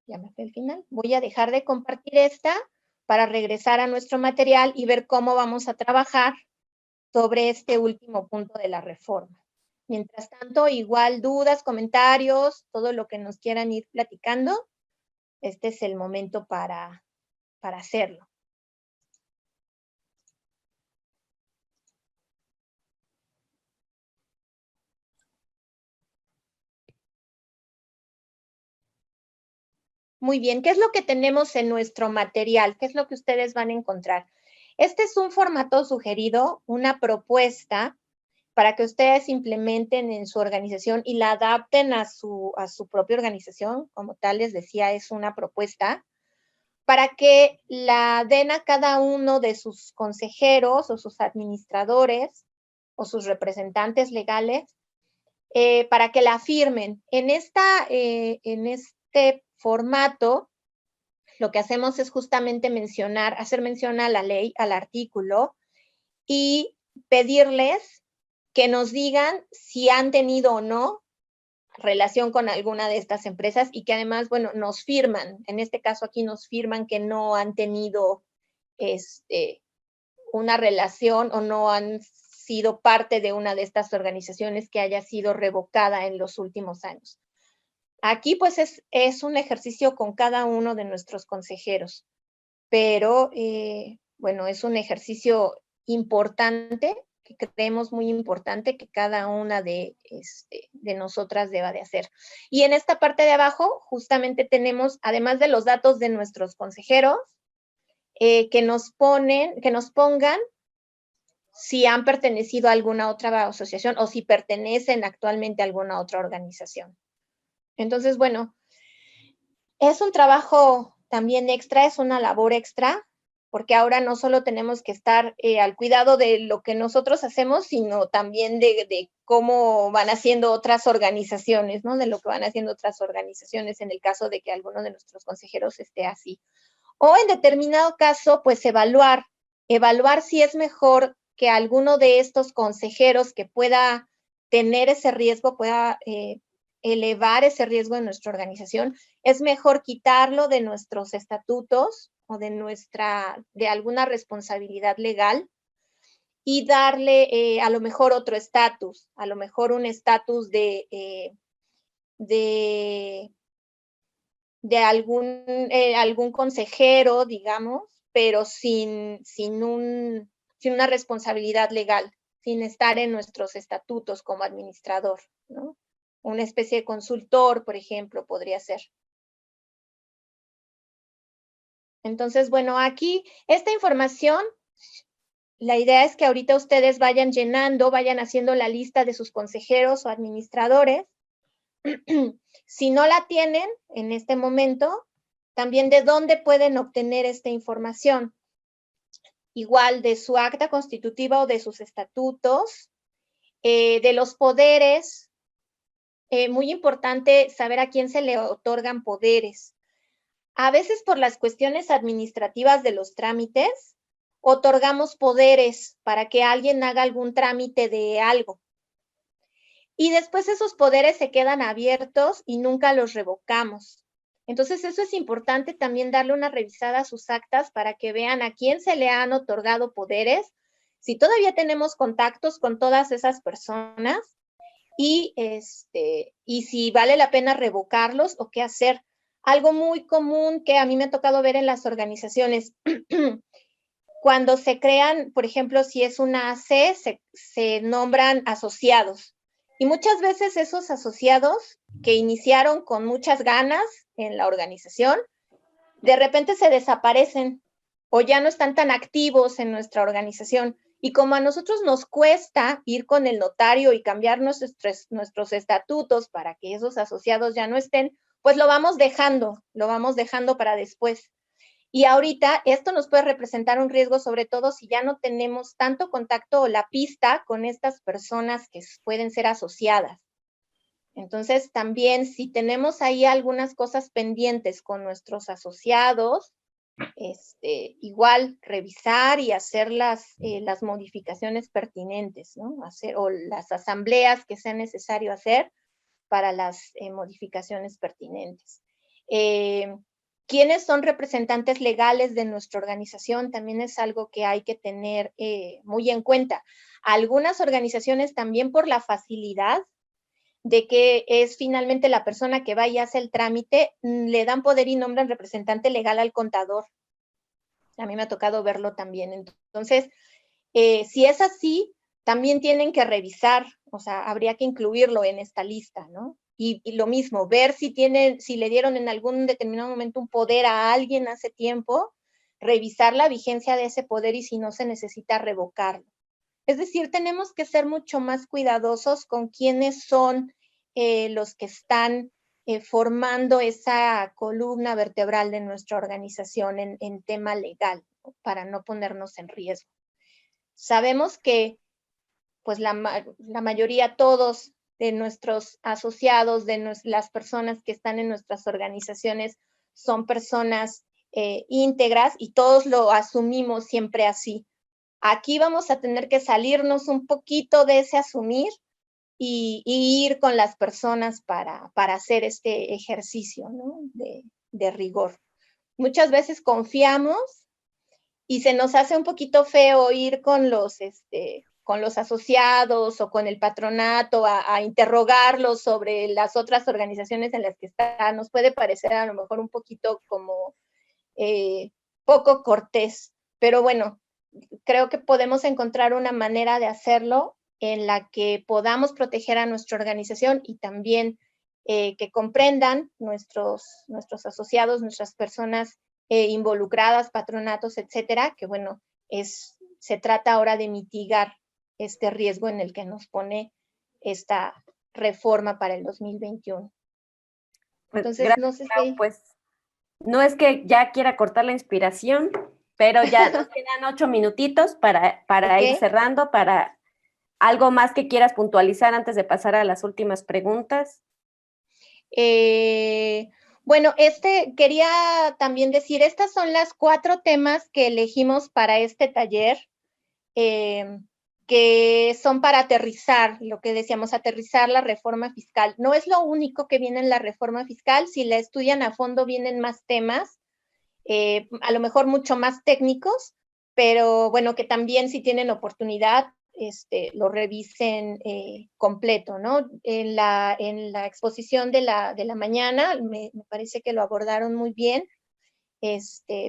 ya me fue el final. Voy a dejar de compartir esta para regresar a nuestro material y ver cómo vamos a trabajar sobre este último punto de la reforma. Mientras tanto, igual dudas, comentarios, todo lo que nos quieran ir platicando, este es el momento para hacerlo. Muy bien, ¿qué es lo que tenemos en nuestro material? ¿Qué es lo que ustedes van a encontrar? Este es un formato sugerido, una propuesta para que ustedes implementen en su organización y la adapten a su propia organización. Como tal, les decía, es una propuesta para que la den a cada uno de sus consejeros o sus administradores o sus representantes legales para que la firmen. En este formato, lo que hacemos es justamente hacer mención a la ley, al artículo, y pedirles que nos digan si han tenido o no relación con alguna de estas empresas y que además, bueno, nos firman, en este caso aquí nos firman que no han tenido una relación o no han sido parte de una de estas organizaciones que haya sido revocada en los últimos años. Aquí pues es un ejercicio con cada uno de nuestros consejeros, pero bueno, es un ejercicio importante, que creemos muy importante que cada una de nosotras deba de hacer. Y en esta parte de abajo justamente tenemos, además de los datos de nuestros consejeros, que nos pongan si han pertenecido a alguna otra asociación o si pertenecen actualmente a alguna otra organización. Entonces, bueno, es un trabajo también extra, es una labor extra, porque ahora no solo tenemos que estar al cuidado de lo que nosotros hacemos, sino también de cómo van haciendo otras organizaciones, ¿no? De lo que van haciendo otras organizaciones en el caso de que alguno de nuestros consejeros esté así. O en determinado caso, pues evaluar si es mejor que alguno de estos consejeros que pueda tener ese riesgo, pueda elevar ese riesgo en nuestra organización, es mejor quitarlo de nuestros estatutos o de alguna responsabilidad legal y darle a lo mejor otro estatus, a lo mejor un estatus de algún consejero, digamos, pero sin una responsabilidad legal, sin estar en nuestros estatutos como administrador, ¿no? Una especie de consultor, por ejemplo, podría ser. Entonces, bueno, aquí esta información, la idea es que ahorita ustedes vayan llenando, vayan haciendo la lista de sus consejeros o administradores. Si no la tienen en este momento, también de dónde pueden obtener esta información. Igual de su acta constitutiva o de sus estatutos, de los poderes. Muy importante saber a quién se le otorgan poderes. A veces por las cuestiones administrativas de los trámites, otorgamos poderes para que alguien haga algún trámite de algo. Y después esos poderes se quedan abiertos y nunca los revocamos. Entonces eso es importante también darle una revisada a sus actas para que vean a quién se le han otorgado poderes, si todavía tenemos contactos con todas esas personas y si vale la pena revocarlos o qué hacer. Algo muy común que a mí me ha tocado ver en las organizaciones, cuando se crean, por ejemplo, si es una AC, se nombran asociados. Y muchas veces esos asociados que iniciaron con muchas ganas en la organización, de repente se desaparecen o ya no están tan activos en nuestra organización. Y como a nosotros nos cuesta ir con el notario y cambiar nuestros estatutos para que esos asociados ya no estén, pues lo vamos dejando para después. Y ahorita esto nos puede representar un riesgo, sobre todo si ya no tenemos tanto contacto o la pista con estas personas que pueden ser asociadas. Entonces, también si tenemos ahí algunas cosas pendientes con nuestros asociados, igual revisar y hacer las modificaciones pertinentes, ¿no? O las asambleas que sea necesario hacer para las modificaciones pertinentes. ¿Quiénes son representantes legales de nuestra organización? También es algo que hay que tener muy en cuenta. Algunas organizaciones también por la facilidad de que es finalmente la persona que va y hace el trámite, le dan poder y nombran representante legal al contador. A mí me ha tocado verlo también. Entonces, si es así, también tienen que revisar, o sea, habría que incluirlo en esta lista, ¿no? Y lo mismo, ver si le dieron en algún determinado momento un poder a alguien hace tiempo, revisar la vigencia de ese poder y si no se necesita revocarlo. Es decir, tenemos que ser mucho más cuidadosos con quiénes son los que están formando esa columna vertebral de nuestra organización en tema legal, ¿no? Para no ponernos en riesgo. Sabemos que pues la mayoría, todos de nuestros asociados, de las personas que están en nuestras organizaciones son personas íntegras y todos lo asumimos siempre así. Aquí vamos a tener que salirnos un poquito de ese asumir y ir con las personas para hacer este ejercicio, ¿no? de rigor. Muchas veces confiamos y se nos hace un poquito feo ir con los asociados o con el patronato a interrogarlos sobre las otras organizaciones en las que están. Nos puede parecer a lo mejor un poquito como poco cortés, pero bueno, creo que podemos encontrar una manera de hacerlo en la que podamos proteger a nuestra organización y también que comprendan nuestros asociados, nuestras personas involucradas, patronatos, etcétera, que bueno, se trata ahora de mitigar este riesgo en el que nos pone esta reforma para el 2021. Entonces, gracias, no sé si... Pues, no es que ya quiera cortar la inspiración, pero ya nos quedan 8 minutitos para Okay. ir cerrando, para algo más que quieras puntualizar antes de pasar a las últimas preguntas. Bueno, quería también decir, estas son las 4 temas que elegimos para este taller, que son para aterrizar, lo que decíamos, aterrizar la reforma fiscal. No es lo único que viene en la reforma fiscal, si la estudian a fondo vienen más temas, a lo mejor mucho más técnicos, pero bueno, que también si tienen oportunidad, lo revisen completo, ¿no? En la exposición de la mañana, me parece que lo abordaron muy bien,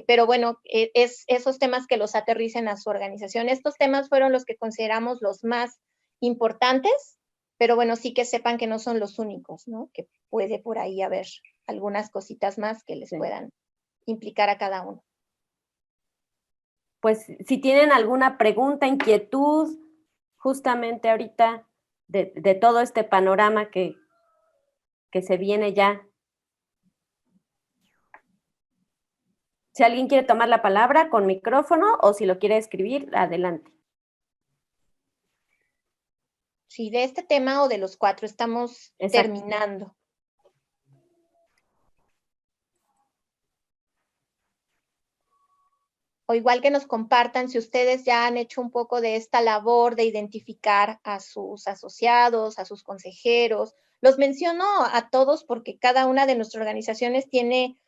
pero bueno, esos temas que los aterricen a su organización. Estos temas fueron los que consideramos los más importantes, pero bueno, sí que sepan que no son los únicos, ¿no? Que puede por ahí haber algunas cositas más que les puedan implicar a cada uno. Pues si tienen alguna pregunta, inquietud, justamente ahorita de todo este panorama que se viene ya. Si alguien quiere tomar la palabra con micrófono o si lo quiere escribir, adelante. Sí, de este tema o de los 4 estamos terminando. O igual que nos compartan si ustedes ya han hecho un poco de esta labor de identificar a sus asociados, a sus consejeros. Los menciono a todos porque cada una de nuestras organizaciones tiene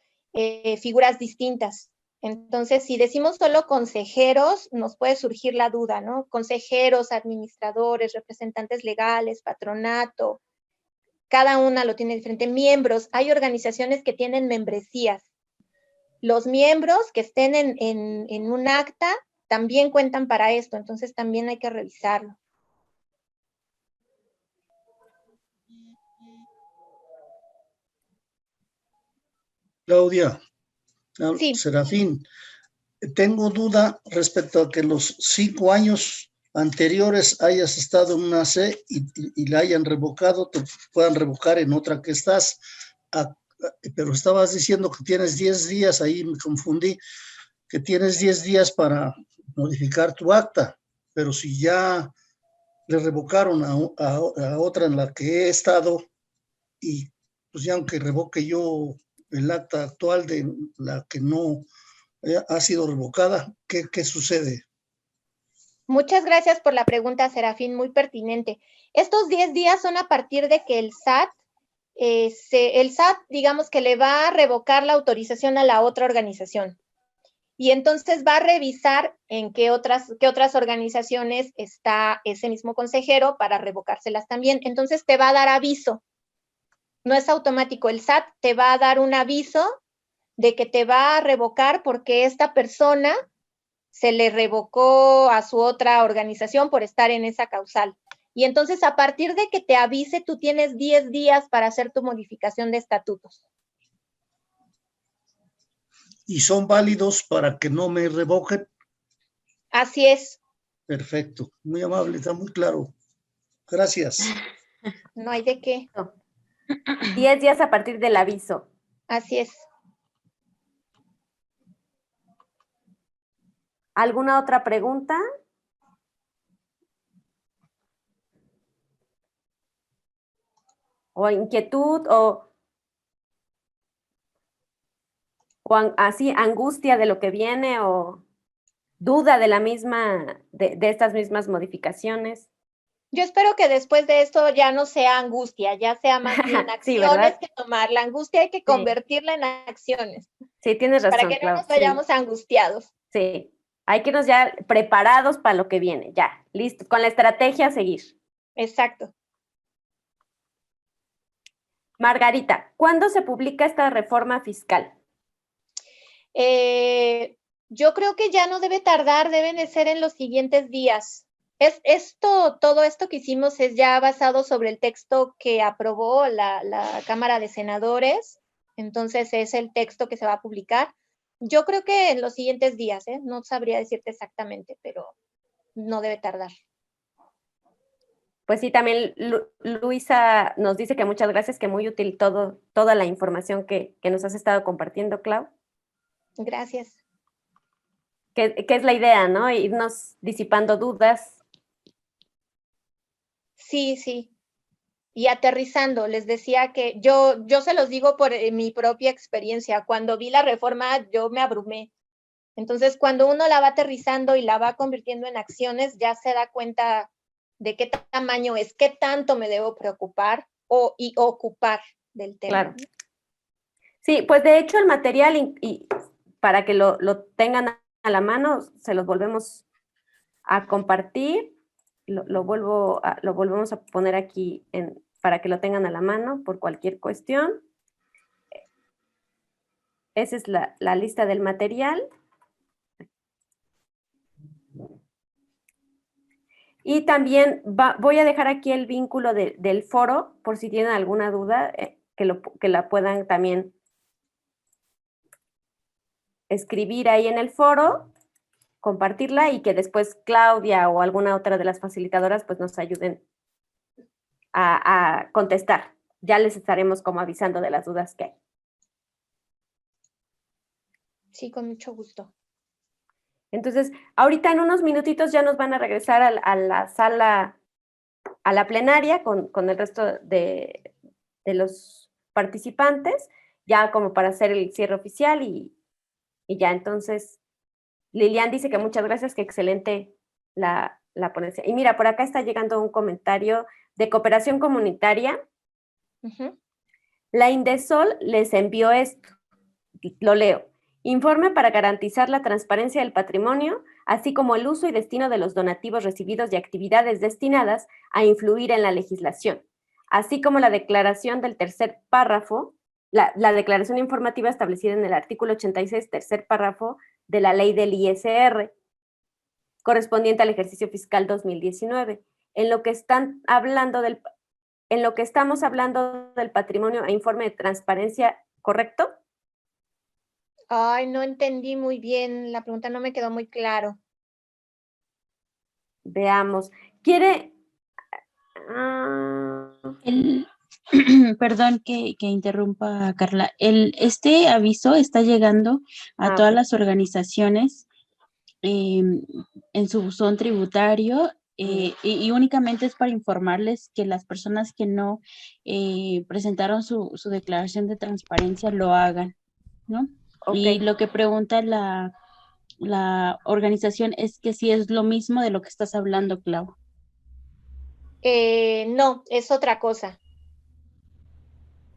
figuras distintas. Entonces, si decimos solo consejeros, nos puede surgir la duda, ¿no? Consejeros, administradores, representantes legales, patronato, cada una lo tiene diferente. Miembros, hay organizaciones que tienen membresías. Los miembros que estén en un acta también cuentan para esto, entonces también hay que revisarlo. Claudia, Sí. Serafín, tengo duda respecto a que los 5 años anteriores hayas estado en una C y la hayan revocado, te puedan revocar en otra que estás. Pero estabas diciendo que tienes 10 días, ahí me confundí, que tienes 10 días para modificar tu acta, pero si ya le revocaron a otra en la que he estado, y pues ya aunque revoque yo el acta actual de la que no ha sido revocada, ¿qué sucede? Muchas gracias por la pregunta, Serafín, muy pertinente. Estos 10 días son a partir de que el SAT, digamos que le va a revocar la autorización a la otra organización. Y entonces va a revisar en qué otras organizaciones está ese mismo consejero para revocárselas también. Entonces te va a dar aviso. No es automático. El SAT te va a dar un aviso de que te va a revocar porque esta persona se le revocó a su otra organización por estar en esa causal. Y entonces a partir de que te avise, tú tienes 10 días para hacer tu modificación de estatutos. ¿Y son válidos para que no me revoquen? Así es. Perfecto, muy amable, está muy claro. Gracias. No hay de qué. 10 días a partir del aviso. Así es. ¿Alguna otra pregunta? ¿O inquietud así angustia de lo que viene o duda de de estas mismas modificaciones? Yo espero que después de esto ya no sea angustia, ya sea más bien Sí, acciones ¿verdad? que tomar. La angustia hay que convertirla en acciones. Sí, tienes razón, Para que no nos vayamos angustiados. Sí, hay que irnos ya preparados para lo que viene, ya, listo, con la estrategia a seguir. Exacto. Margarita, ¿cuándo se publica esta reforma fiscal? Yo creo que ya no debe tardar, deben de ser en los siguientes días. Todo esto que hicimos es ya basado sobre el texto que aprobó la Cámara de Senadores, entonces es el texto que se va a publicar. Yo creo que en los siguientes días, no sabría decirte exactamente, pero no debe tardar. Pues sí, también Luisa nos dice que muchas gracias, que muy útil toda la información que nos has estado compartiendo, Clau. Gracias. Que es la idea, ¿no? Irnos disipando dudas. Sí, sí. Y aterrizando, les decía que yo se los digo por mi propia experiencia. Cuando vi la reforma, yo me abrumé. Entonces, cuando uno la va aterrizando y la va convirtiendo en acciones, ya se da cuenta de qué tamaño es, qué tanto me debo preocupar y ocupar del tema. Claro. Sí, pues de hecho el material, y para que lo tengan a la mano, se los volvemos a compartir, lo volvemos a poner aquí para que lo tengan a la mano por cualquier cuestión. Esa es la lista del material. Y también voy a dejar aquí el vínculo del foro, por si tienen alguna duda, que la puedan también escribir ahí en el foro, compartirla y que después Claudia o alguna otra de las facilitadoras pues nos ayuden a contestar. Ya les estaremos como avisando de las dudas que hay. Sí, con mucho gusto. Entonces, ahorita en unos minutitos ya nos van a regresar a la sala, a la plenaria con el resto de los participantes, ya como para hacer el cierre oficial y ya entonces, Lilian dice que muchas gracias, que excelente la ponencia. Y mira, por acá está llegando un comentario de Cooperación Comunitaria. La Indesol les envió esto, lo leo. Informe para garantizar la transparencia del patrimonio, así como el uso y destino de los donativos recibidos y actividades destinadas a influir en la legislación, así como la declaración del tercer párrafo, la declaración informativa establecida en el artículo 86, tercer párrafo de la ley del ISR, correspondiente al ejercicio fiscal 2019. En lo que estamos hablando del patrimonio e informe de transparencia, ¿correcto? Ay, no entendí muy bien, la pregunta no me quedó muy claro. Veamos. ¿Quiere? Perdón que interrumpa, Carla. Este aviso está llegando a todas las organizaciones en su buzón tributario y únicamente es para informarles que las personas que no presentaron su declaración de transparencia lo hagan, ¿no? Y lo que pregunta la organización es que si es lo mismo de lo que estás hablando, Clau. No, es otra cosa.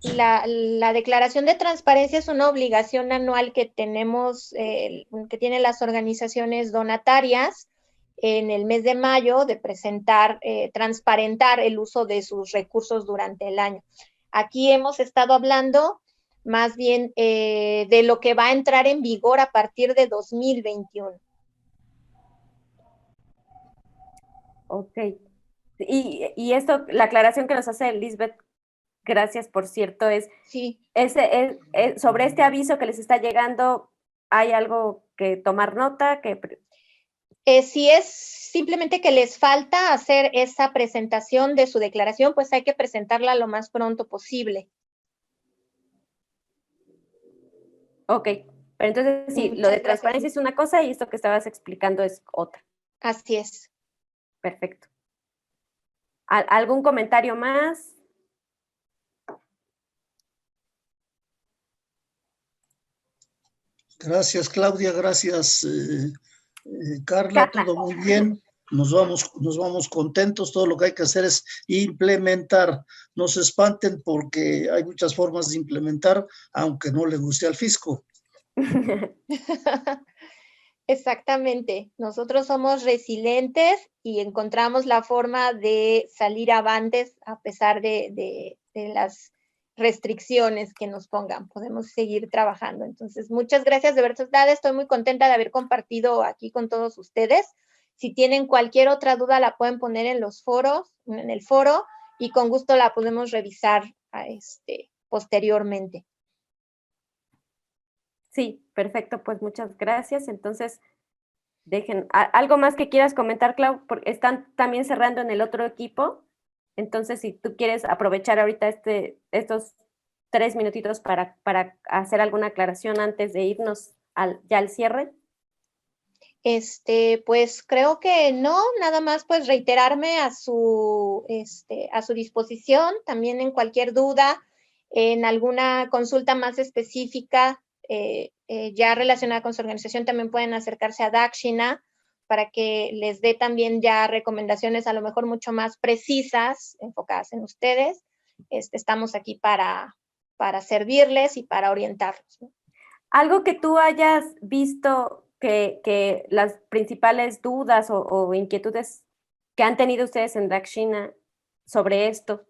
La declaración de transparencia es una obligación anual que tenemos, que tienen las organizaciones donatarias en el mes de mayo de presentar, transparentar el uso de sus recursos durante el año. Aquí hemos estado hablando más bien de lo que va a entrar en vigor a partir de 2021. Ok. Y esto, la aclaración que nos hace Lisbeth, gracias por cierto, es, sí. Sobre este aviso que les está llegando, ¿hay algo que tomar nota? Si es simplemente que les falta hacer esa presentación de su declaración, pues hay que presentarla lo más pronto posible. Ok, pero entonces sí, lo de transparencia es una cosa y esto que estabas explicando es otra. Así es. Perfecto. ¿Algún comentario más? Gracias, Claudia. Gracias, Carla. Todo muy bien. Nos vamos contentos. Todo lo que hay que hacer es implementar. No se espanten porque hay muchas formas de implementar, aunque no le guste al fisco. Exactamente. Nosotros somos resilientes y encontramos la forma de salir avantes a pesar de las restricciones que nos pongan. Podemos seguir trabajando. Entonces, muchas gracias de verdad. Estoy muy contenta de haber compartido aquí con todos ustedes. Si tienen cualquier otra duda, la pueden poner en los foros, en el foro, y con gusto la podemos revisar posteriormente. Sí, perfecto, pues muchas gracias. Entonces, ¿algo más que quieras comentar, Clau? Porque están también cerrando en el otro equipo. Entonces, si tú quieres aprovechar ahorita estos 3 minutitos para hacer alguna aclaración antes de irnos ya al cierre. Pues creo que no, nada más pues reiterarme a su disposición, también en cualquier duda, en alguna consulta más específica, ya relacionada con su organización, también pueden acercarse a Dakshina para que les dé también ya recomendaciones a lo mejor mucho más precisas, enfocadas en ustedes. Estamos aquí para servirles y para orientarlos, ¿no? Algo que tú hayas visto que las principales dudas o inquietudes que han tenido ustedes en Dakshina sobre esto.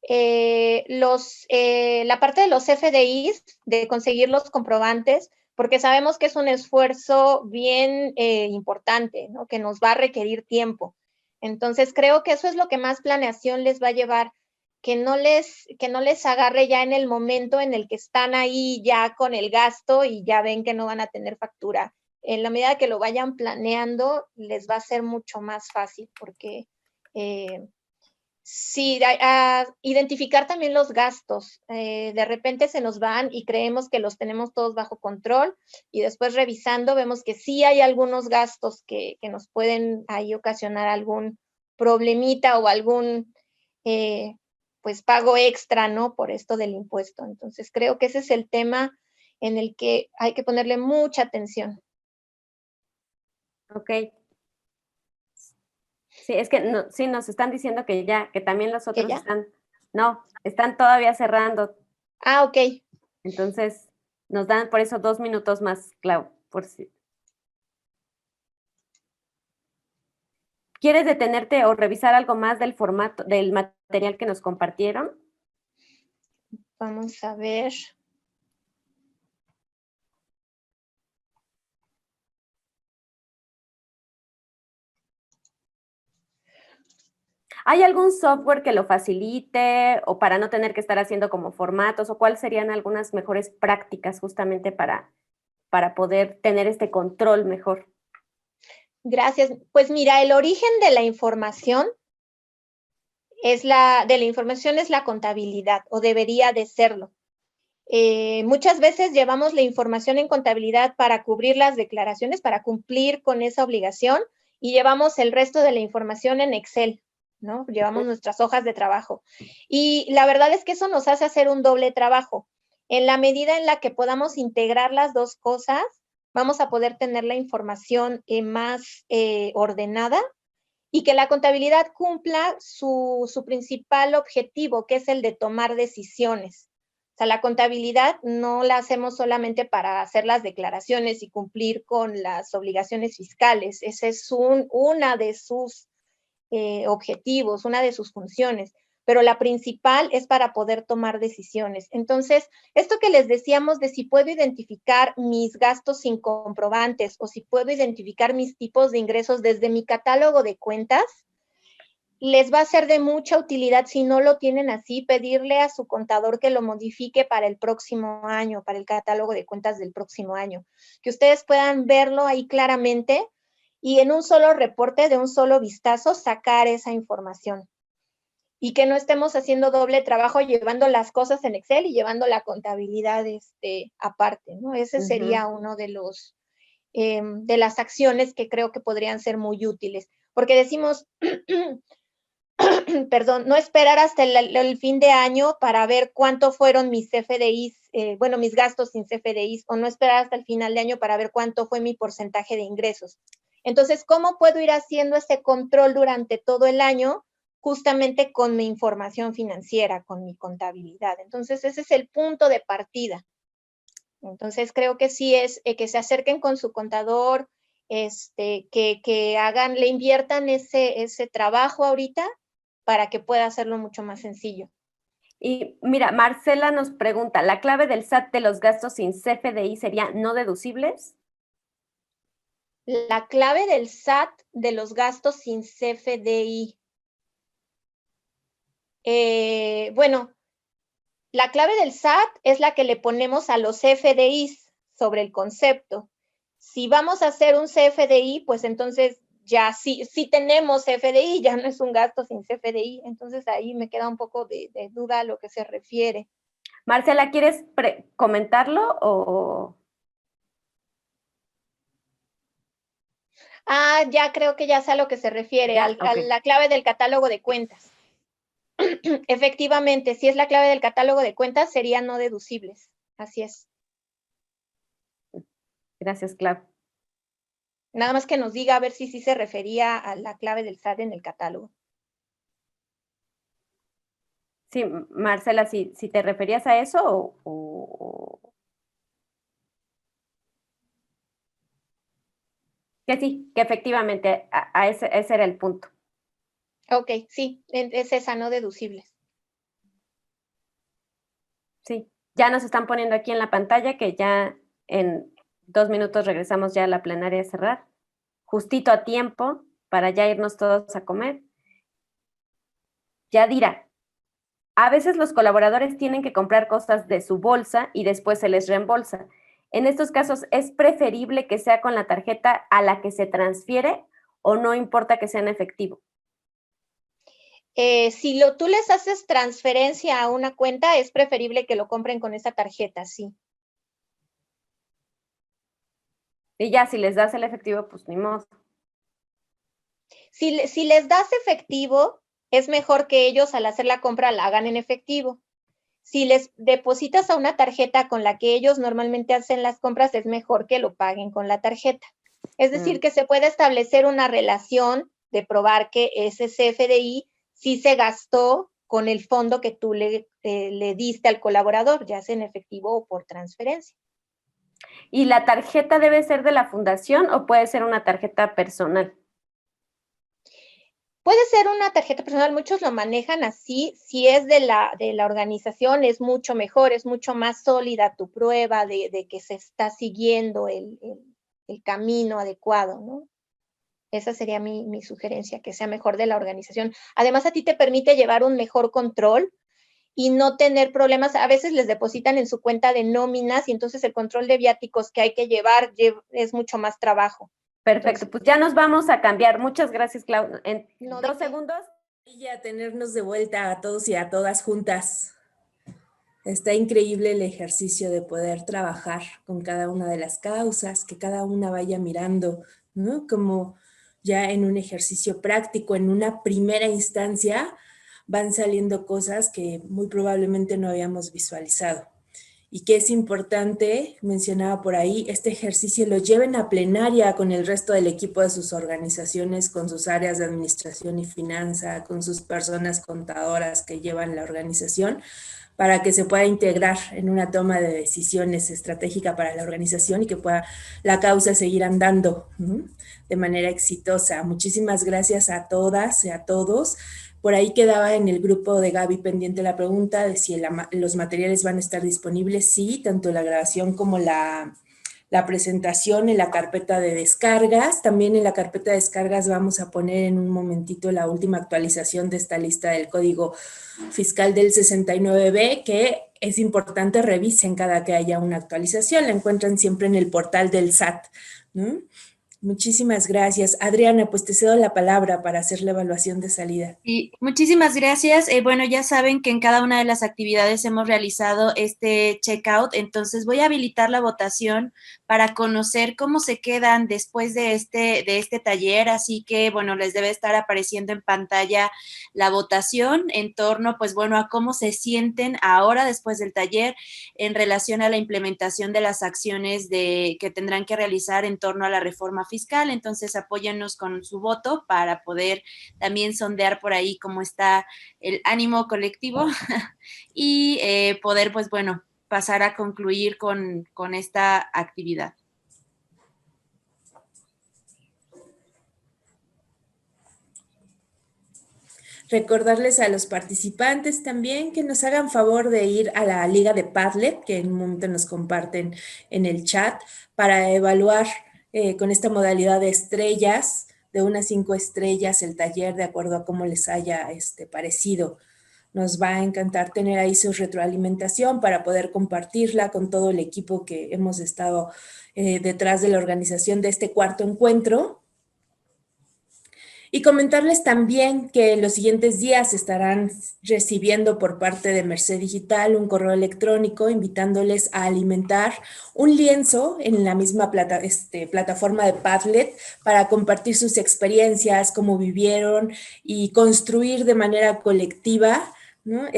La parte de los FDIs, de conseguir los comprobantes, porque sabemos que es un esfuerzo bien importante, ¿no? Que nos va a requerir tiempo. Entonces, creo que eso es lo que más planeación les va a llevar, que no les agarre ya en el momento en el que están ahí ya con el gasto y ya ven que no van a tener factura. En la medida que lo vayan planeando, les va a ser mucho más fácil, porque sí, identificar también los gastos. De repente se nos van y creemos que los tenemos todos bajo control y después revisando vemos que sí hay algunos gastos que nos pueden ahí ocasionar algún problemita o algún pues pago extra, ¿no? Por esto del impuesto. Entonces creo que ese es el tema en el que hay que ponerle mucha atención. Ok. Sí, es que no, sí, nos están diciendo que también los otros están todavía cerrando. Ah, ok. Entonces, nos dan por eso 2 minutos más, Clau, por si. ¿Quieres detenerte o revisar algo más del formato, del material que nos compartieron? Vamos a ver. ¿Hay algún software que lo facilite o para no tener que estar haciendo como formatos o cuáles serían algunas mejores prácticas justamente para poder tener este control mejor? Gracias. Pues mira, el origen de la información es la contabilidad, o debería de serlo. Muchas veces llevamos la información en contabilidad para cubrir las declaraciones, para cumplir con esa obligación, y llevamos el resto de la información en Excel, ¿no? Llevamos nuestras hojas de trabajo. Y la verdad es que eso nos hace hacer un doble trabajo. En la medida en la que podamos integrar las dos cosas, vamos a poder tener la información más ordenada y que la contabilidad cumpla su principal objetivo, que es el de tomar decisiones. O sea, la contabilidad no la hacemos solamente para hacer las declaraciones y cumplir con las obligaciones fiscales. Ese es una de sus objetivos, una de sus funciones, pero la principal es para poder tomar decisiones. Entonces, esto que les decíamos de si puedo identificar mis gastos sin comprobantes o si puedo identificar mis tipos de ingresos desde mi catálogo de cuentas, les va a ser de mucha utilidad si no lo tienen así, pedirle a su contador que lo modifique para el próximo año, para el catálogo de cuentas del próximo año, que ustedes puedan verlo ahí claramente y en un solo reporte, de un solo vistazo, sacar esa información. Y que no estemos haciendo doble trabajo llevando las cosas en Excel y llevando la contabilidad aparte, ¿no? Ese sería uno de los de las acciones que creo que podrían ser muy útiles. Porque decimos, perdón, no esperar hasta el fin de año para ver cuánto fueron mis CFDIs, bueno, mis gastos sin CFDIs, o no esperar hasta el final de año para ver cuánto fue mi porcentaje de ingresos. Entonces, ¿cómo puedo ir haciendo ese control durante todo el año? Justamente con mi información financiera, con mi contabilidad. Entonces, ese es el punto de partida. Entonces, creo que sí es que se acerquen con su contador, que hagan, le inviertan ese trabajo ahorita para que pueda hacerlo mucho más sencillo. Y mira, Marcela nos pregunta, ¿la clave del SAT de los gastos sin CFDI sería no deducibles? La clave del SAT de los gastos sin CFDI. Bueno, la clave del SAT es la que le ponemos a los CFDIs sobre el concepto. Si vamos a hacer un CFDI, pues entonces ya sí tenemos CFDI, ya no es un gasto sin CFDI. Entonces ahí me queda un poco de duda a lo que se refiere. Marcela, ¿quieres comentarlo o...? Ah, ya creo que ya sé a lo que se refiere, a la clave del catálogo de cuentas. Efectivamente, si es la clave del catálogo de cuentas, serían no deducibles. Así es. Gracias, Clau. Nada más que nos diga a ver si sí se refería a la clave del SAT en el catálogo. Sí, Marcela, si te referías a eso o... Que sí, que efectivamente ese era el punto. Ok, sí, es esa, no deducibles. Sí, ya nos están poniendo aquí en la pantalla que ya en 2 minutos regresamos ya a la plenaria a cerrar. Justito a tiempo para ya irnos todos a comer. Yadira, a veces los colaboradores tienen que comprar cosas de su bolsa y después se les reembolsa. En estos casos, ¿es preferible que sea con la tarjeta a la que se transfiere o no importa que sea en efectivo? Si tú les haces transferencia a una cuenta, es preferible que lo compren con esa tarjeta, sí. Y ya, si les das el efectivo, pues ni modo. Si les das efectivo, es mejor que ellos al hacer la compra la hagan en efectivo. Si les depositas a una tarjeta con la que ellos normalmente hacen las compras, es mejor que lo paguen con la tarjeta. Es decir, que se puede establecer una relación de probar que ese CFDI sí se gastó con el fondo que tú le diste al colaborador, ya sea en efectivo o por transferencia. ¿Y la tarjeta debe ser de la fundación o puede ser una tarjeta personal? Puede ser una tarjeta personal, muchos lo manejan así. Si es de la organización, es mucho mejor, es mucho más sólida tu prueba de que se está siguiendo el camino adecuado, ¿no? Esa sería mi sugerencia, que sea mejor de la organización. Además, a ti te permite llevar un mejor control y no tener problemas. A veces les depositan en su cuenta de nóminas y entonces el control de viáticos que hay que llevar es mucho más trabajo. Perfecto, Entonces, pues ya nos vamos a cambiar. Muchas gracias, Clau. En No, 2 segundos. Y ya tenernos de vuelta a todos y a todas juntas. Está increíble el ejercicio de poder trabajar con cada una de las causas, que cada una vaya mirando, ¿no? Como ya en un ejercicio práctico, en una primera instancia, van saliendo cosas que muy probablemente no habíamos visualizado. Y que es importante, mencionaba por ahí, este ejercicio lo lleven a plenaria con el resto del equipo de sus organizaciones, con sus áreas de administración y finanza, con sus personas contadoras que llevan la organización, para que se pueda integrar en una toma de decisiones estratégica para la organización y que pueda la causa seguir andando de manera exitosa. Muchísimas gracias a todas y a todos. Por ahí quedaba en el grupo de Gaby pendiente la pregunta de si los materiales van a estar disponibles. Sí, tanto la grabación como la presentación en la carpeta de descargas. También en la carpeta de descargas vamos a poner en un momentito la última actualización de esta lista del Código Fiscal del 69B, que es importante revisen cada que haya una actualización. La encuentran siempre en el portal del SAT, ¿no? Muchísimas gracias. Adriana, pues te cedo la palabra para hacer la evaluación de salida. Y muchísimas gracias. Bueno, ya saben que en cada una de las actividades hemos realizado este checkout, entonces voy a habilitar la votación para conocer cómo se quedan después de este taller, así que, bueno, les debe estar apareciendo en pantalla la votación en torno, pues, bueno, a cómo se sienten ahora después del taller en relación a la implementación de las acciones que tendrán que realizar en torno a la reforma fiscal. Entonces, apóyennos con su voto para poder también sondear por ahí cómo está el ánimo colectivo y poder, pues bueno, pasar a concluir con esta actividad. Recordarles a los participantes también que nos hagan favor de ir a la liga de Padlet, que en un momento nos comparten en el chat, para evaluar con esta modalidad de estrellas, de 1 a 5 estrellas, el taller de acuerdo a cómo les haya parecido. Nos va a encantar tener ahí su retroalimentación para poder compartirla con todo el equipo que hemos estado detrás de la organización de este cuarto encuentro. Y comentarles también que en los siguientes días estarán recibiendo por parte de Merced Digital un correo electrónico invitándoles a alimentar un lienzo en la misma plataforma de Padlet para compartir sus experiencias, cómo vivieron y construir de manera colectiva, ¿no?,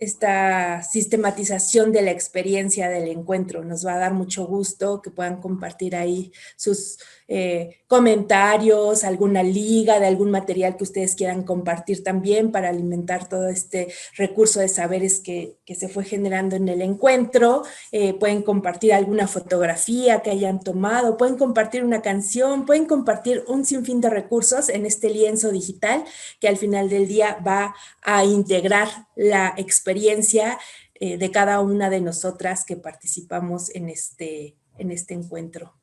esta sistematización de la experiencia del encuentro. Nos va a dar mucho gusto que puedan compartir ahí sus comentarios, alguna liga de algún material que ustedes quieran compartir también para alimentar todo este recurso de saberes que se fue generando en el encuentro. Pueden compartir alguna fotografía que hayan tomado, pueden compartir una canción, pueden compartir un sinfín de recursos en este lienzo digital que al final del día va a integrar la experiencia de cada una de nosotras que participamos en este encuentro.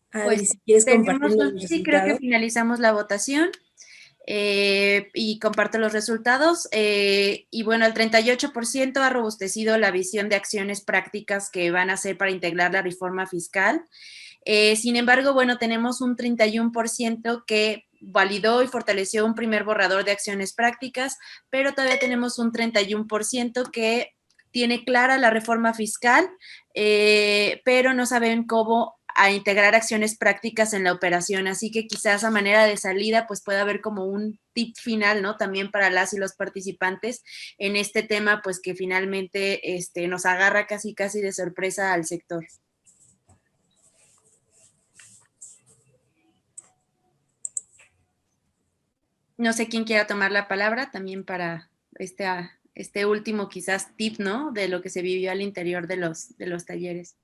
Adri, Pues si quieres compartir los sí, resultados. creo que finalizamos la votación y comparto los resultados. Y bueno, el 38% ha robustecido la visión de acciones prácticas que van a hacer para integrar la reforma fiscal. Sin embargo, bueno, tenemos un 31% que validó y fortaleció un primer borrador de acciones prácticas, pero todavía tenemos un 31% que tiene clara la reforma fiscal, pero no saben cómo a integrar acciones prácticas en la operación. Así que quizás a manera de salida, pues puede haber como un tip final, ¿no? También para las y los participantes en este tema, pues que finalmente nos agarra casi de sorpresa al sector. No sé quién quiera tomar la palabra también para este último quizás tip, ¿no? De lo que se vivió al interior de los talleres.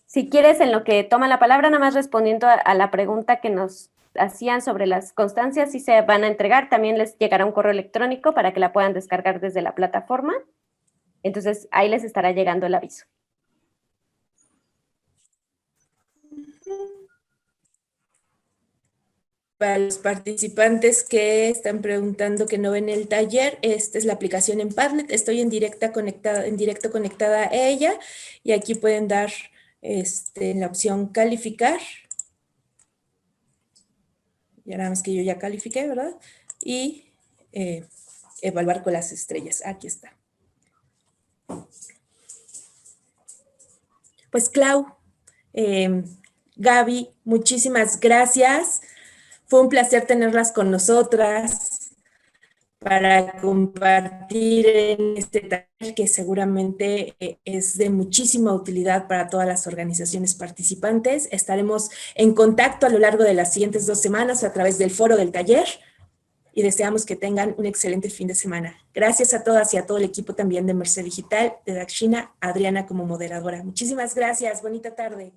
Si quieres, en lo que toma la palabra, nada más respondiendo a la pregunta que nos hacían sobre las constancias, si se van a entregar, también les llegará un correo electrónico para que la puedan descargar desde la plataforma. Entonces, ahí les estará llegando el aviso. Para los participantes que están preguntando que no ven el taller, esta es la aplicación en Padlet. Estoy en directo conectada a ella y aquí pueden dar en la opción calificar. Ya nada más que yo ya califiqué, ¿verdad? Y evaluar con las estrellas. Aquí está. Pues Clau, Gaby, muchísimas gracias. Fue un placer tenerlas con nosotras para compartir en este taller que seguramente es de muchísima utilidad para todas las organizaciones participantes. Estaremos en contacto a lo largo de las siguientes 2 semanas a través del foro del taller y deseamos que tengan un excelente fin de semana. Gracias a todas y a todo el equipo también de Merced Digital, de Dakshina, Adriana como moderadora. Muchísimas gracias, bonita tarde.